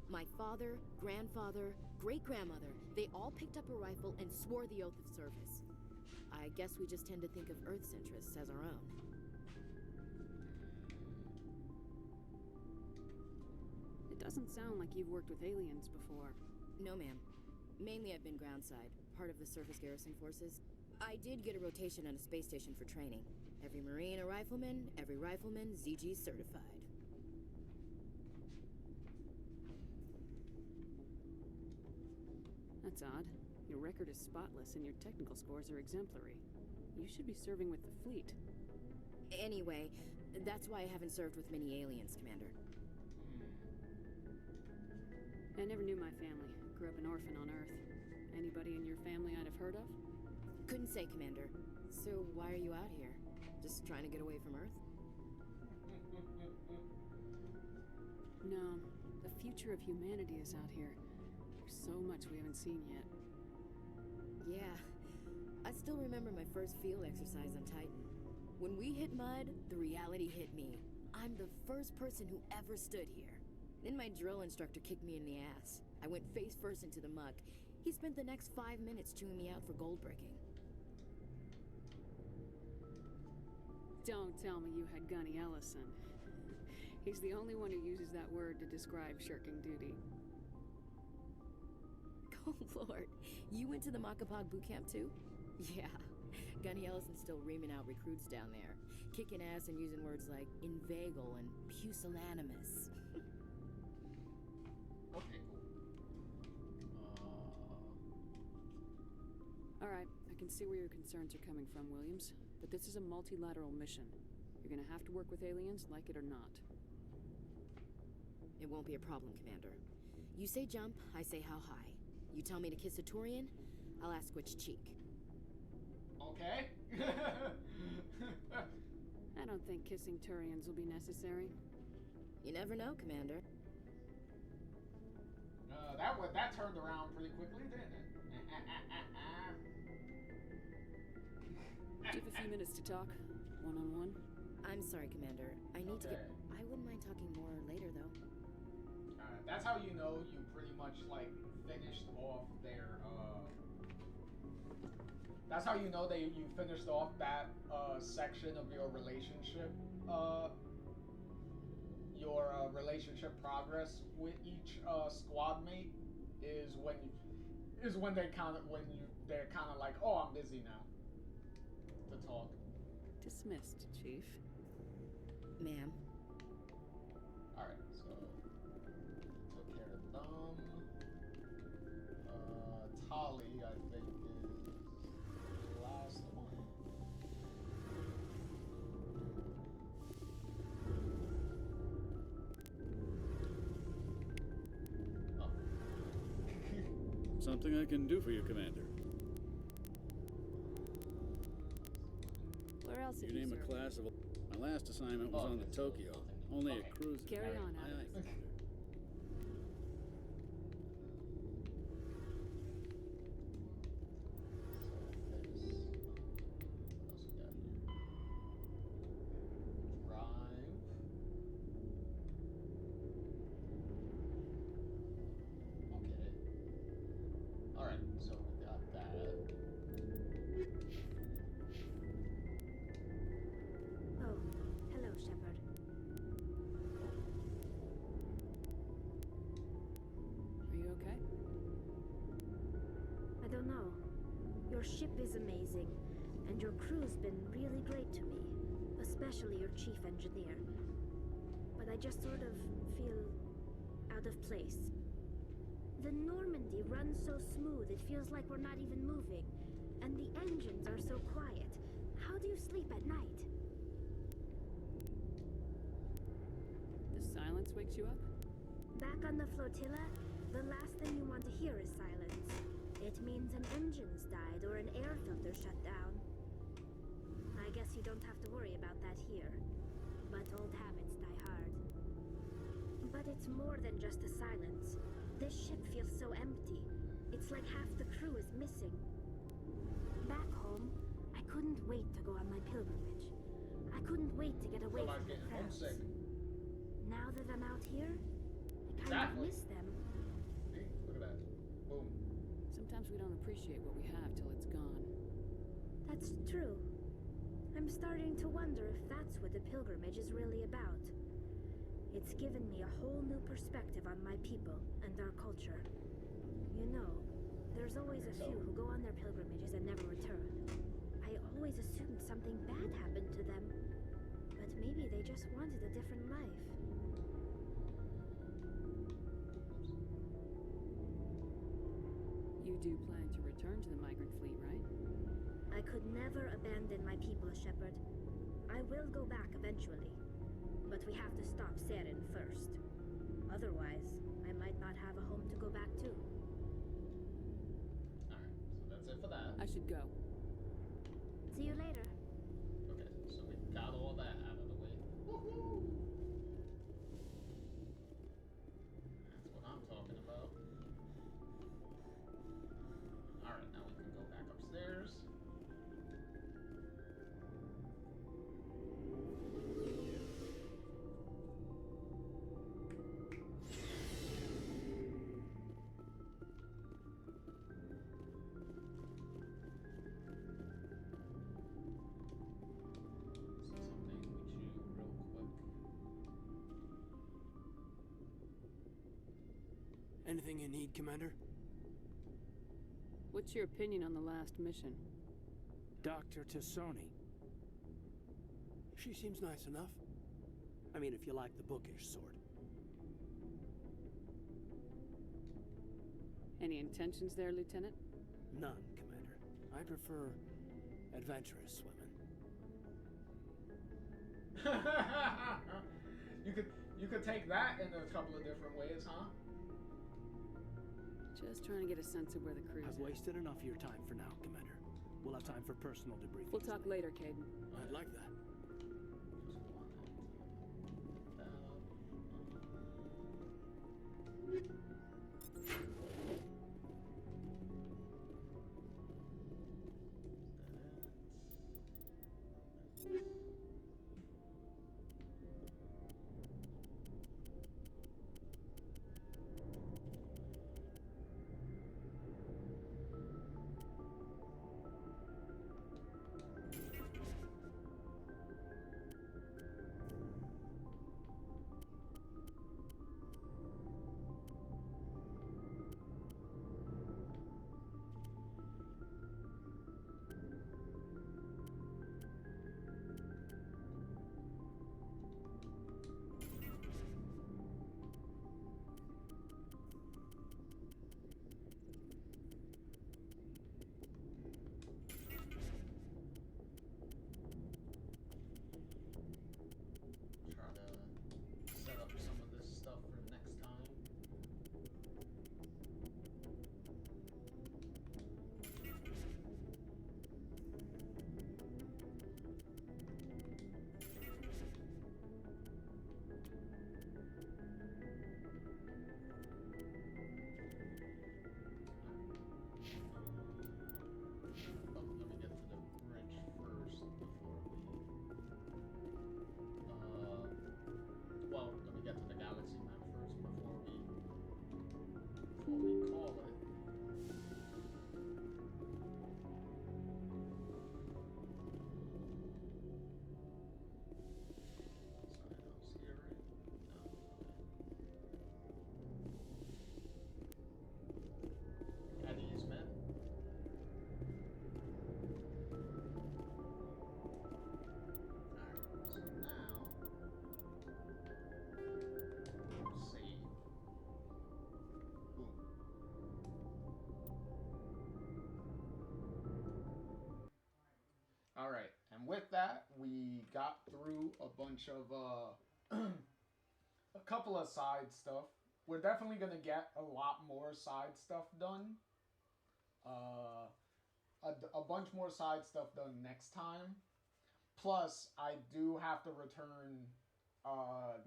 My father, grandfather, great-grandmother, they all picked up a rifle and swore the oath of service. I guess we just tend to think of Earth's interests as our own. It doesn't sound like you've worked with aliens before. No, ma'am. Mainly I've been groundside, part of the surface garrison forces. I did get a rotation on a space station for training. Every Marine a rifleman, every rifleman ZG certified. That's odd. Your record is spotless and your technical scores are exemplary. You should be serving with the fleet. Anyway, that's why I haven't served with many aliens, Commander. I never knew my family. Grew up an orphan on Earth. Anybody in your family I'd have heard of? Couldn't say, Commander. So why are you out here? Just trying to get away from Earth? No. The future of humanity is out here. There's so much we haven't seen yet. Yeah. I still remember my first field exercise on Titan. When we hit mud, the reality hit me. I'm the first person who ever stood here. Then my drill instructor kicked me in the ass. I went face first into the muck. He spent the next 5 minutes chewing me out for gold breaking. Don't tell me you had Gunny Ellison. He's the only one who uses that word to describe shirking duty. Oh, Lord. You went to the Makapog boot camp, too? Yeah. Gunny Ellison's still reaming out recruits down there. Kicking ass and using words like inveigle and pusillanimous. Okay, cool. Alright, I can see where your concerns are coming from, Williams. But this is a multilateral mission. You're gonna have to work with aliens, like it or not. It won't be a problem, Commander. You say jump, I say how high. You tell me to kiss a Turian, I'll ask which cheek. Okay. I don't think kissing Turians will be necessary. You never know, Commander. That turned around pretty quickly, didn't it? Do you have a few minutes to talk? One-on-one? I'm sorry, Commander. I need to get... I wouldn't mind talking more later, though. That's how you know you pretty much, like, finished off their, That's how you know you finished off that, section of your relationship, relationship progress with each, squad mate is when is when they're kind of like, oh, I'm busy now to talk. Dismissed, Chief. Ma'am. All right, so took care of them. Tali, I think, is the last one. Something I can do for you, Commander. Where else You have you name a served? class of... My last assignment was on the Tokyo. Only a cruise. Carry on, Aye, Alex. aye. Oh, hello, Shepard. Are you okay? I don't know. Your ship is amazing, and your crew's been really great to me, especially your chief engineer. But I just sort of feel out of place. The Normandy runs so smooth, it feels like we're not even moving, and the engines are so quiet. How do you sleep at night? The silence wakes you up? Back on the flotilla, the last thing you want to hear is silence. It means an engine's died or an air filter shut down. I guess you don't have to worry about that here. But old habits die hard. But it's more than just the silence. This ship feels so empty. It's like half the crew is missing. Back home, I couldn't wait to go on my pilgrimage. I couldn't wait to get away from the crowds. Now that I'm out here, I kind of miss them. See? Look at that. Boom. Sometimes we don't appreciate what we have till it's gone. That's true. I'm starting to wonder if that's what the pilgrimage is really about. It's given me a whole new perspective on my people and our culture. You know, there's always a few who go on their pilgrimages and never return. I always assumed something bad happened to them, but maybe they just wanted a different life. You do plan to return to the migrant fleet, right? I could never abandon my people, Shepard. I will go back eventually, but we have to stop Saren first. Otherwise, I might not have a home to go back to. Alright, so that's it for that. I should go. See you later. Okay, so we got all that out of the way. Woohoo! That's what I'm talking about. Alright, now we can go back upstairs. Anything you need, Commander? What's your opinion on the last mission? Dr. Tassoni. She seems nice enough. I mean, if you like the bookish sort. Any intentions there, Lieutenant? None, Commander. I prefer adventurous women. You could take that in a couple of different ways, huh? Just trying to get a sense of where the crew's I've wasted enough of your time for now, Commander. We'll have time for personal debriefing. We'll talk later, Caden. I'd like that. got through a bunch of a couple of side stuff. We're definitely gonna get a lot more side stuff done. A bunch more side stuff done next time. Plus, I do have to return.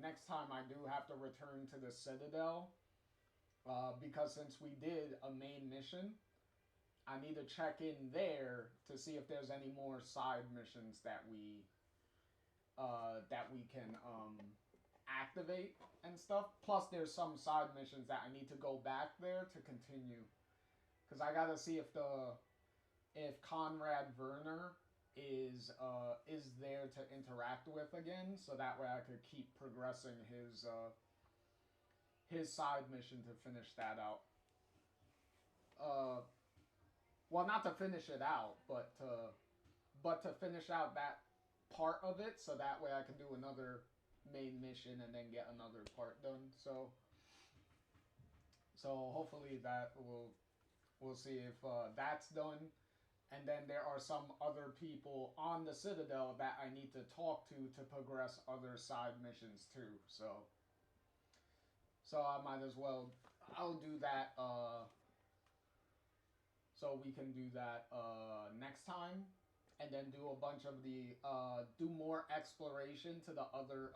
Next time, I do have to return to the Citadel. Because since we did a main mission, I need to check in there to see if there's any more side missions that we can activate and stuff. Plus, there's some side missions that I need to go back there to continue, because I gotta see if Conrad Werner is there to interact with again, so that way I could keep progressing his side mission to finish that out. Well, not to finish it out, but to finish out that part of it, so that way I can do another main mission and then get another part done. So hopefully that we'll see if that's done. And then there are some other people on the Citadel that I need to talk to progress other side missions too. So I might as well, I'll do that, so we can do that next time, and then do a bunch of the do more exploration to the other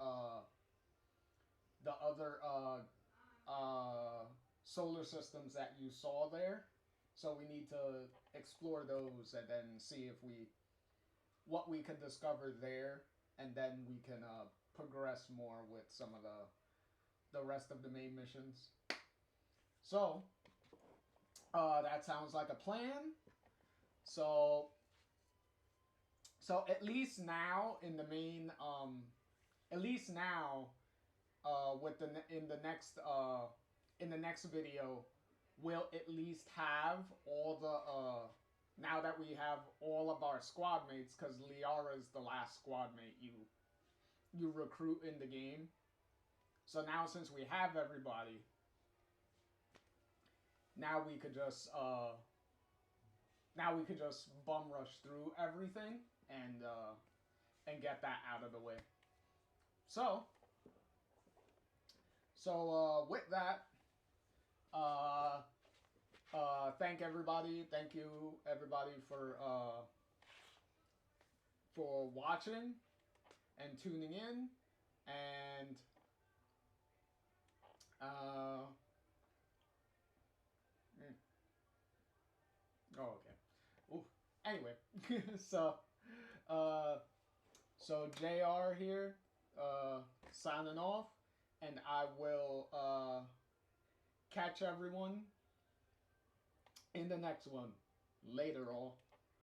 solar systems that you saw there. So we need to explore those and then see what we can discover there, and then we can progress more with some of the rest of the main missions. So that sounds like a plan. So at least now in the main with in the next video, we'll at least have all the now that we have all of our squad mates, because Liara is the last squad mate you recruit in the game. So now, since we have everybody, now we could just bum rush through everything and get that out of the way. So with that, thank you everybody for watching and tuning in, and oh, okay. Ooh. Anyway, so JR here, signing off, and I will catch everyone in the next one. Later, all.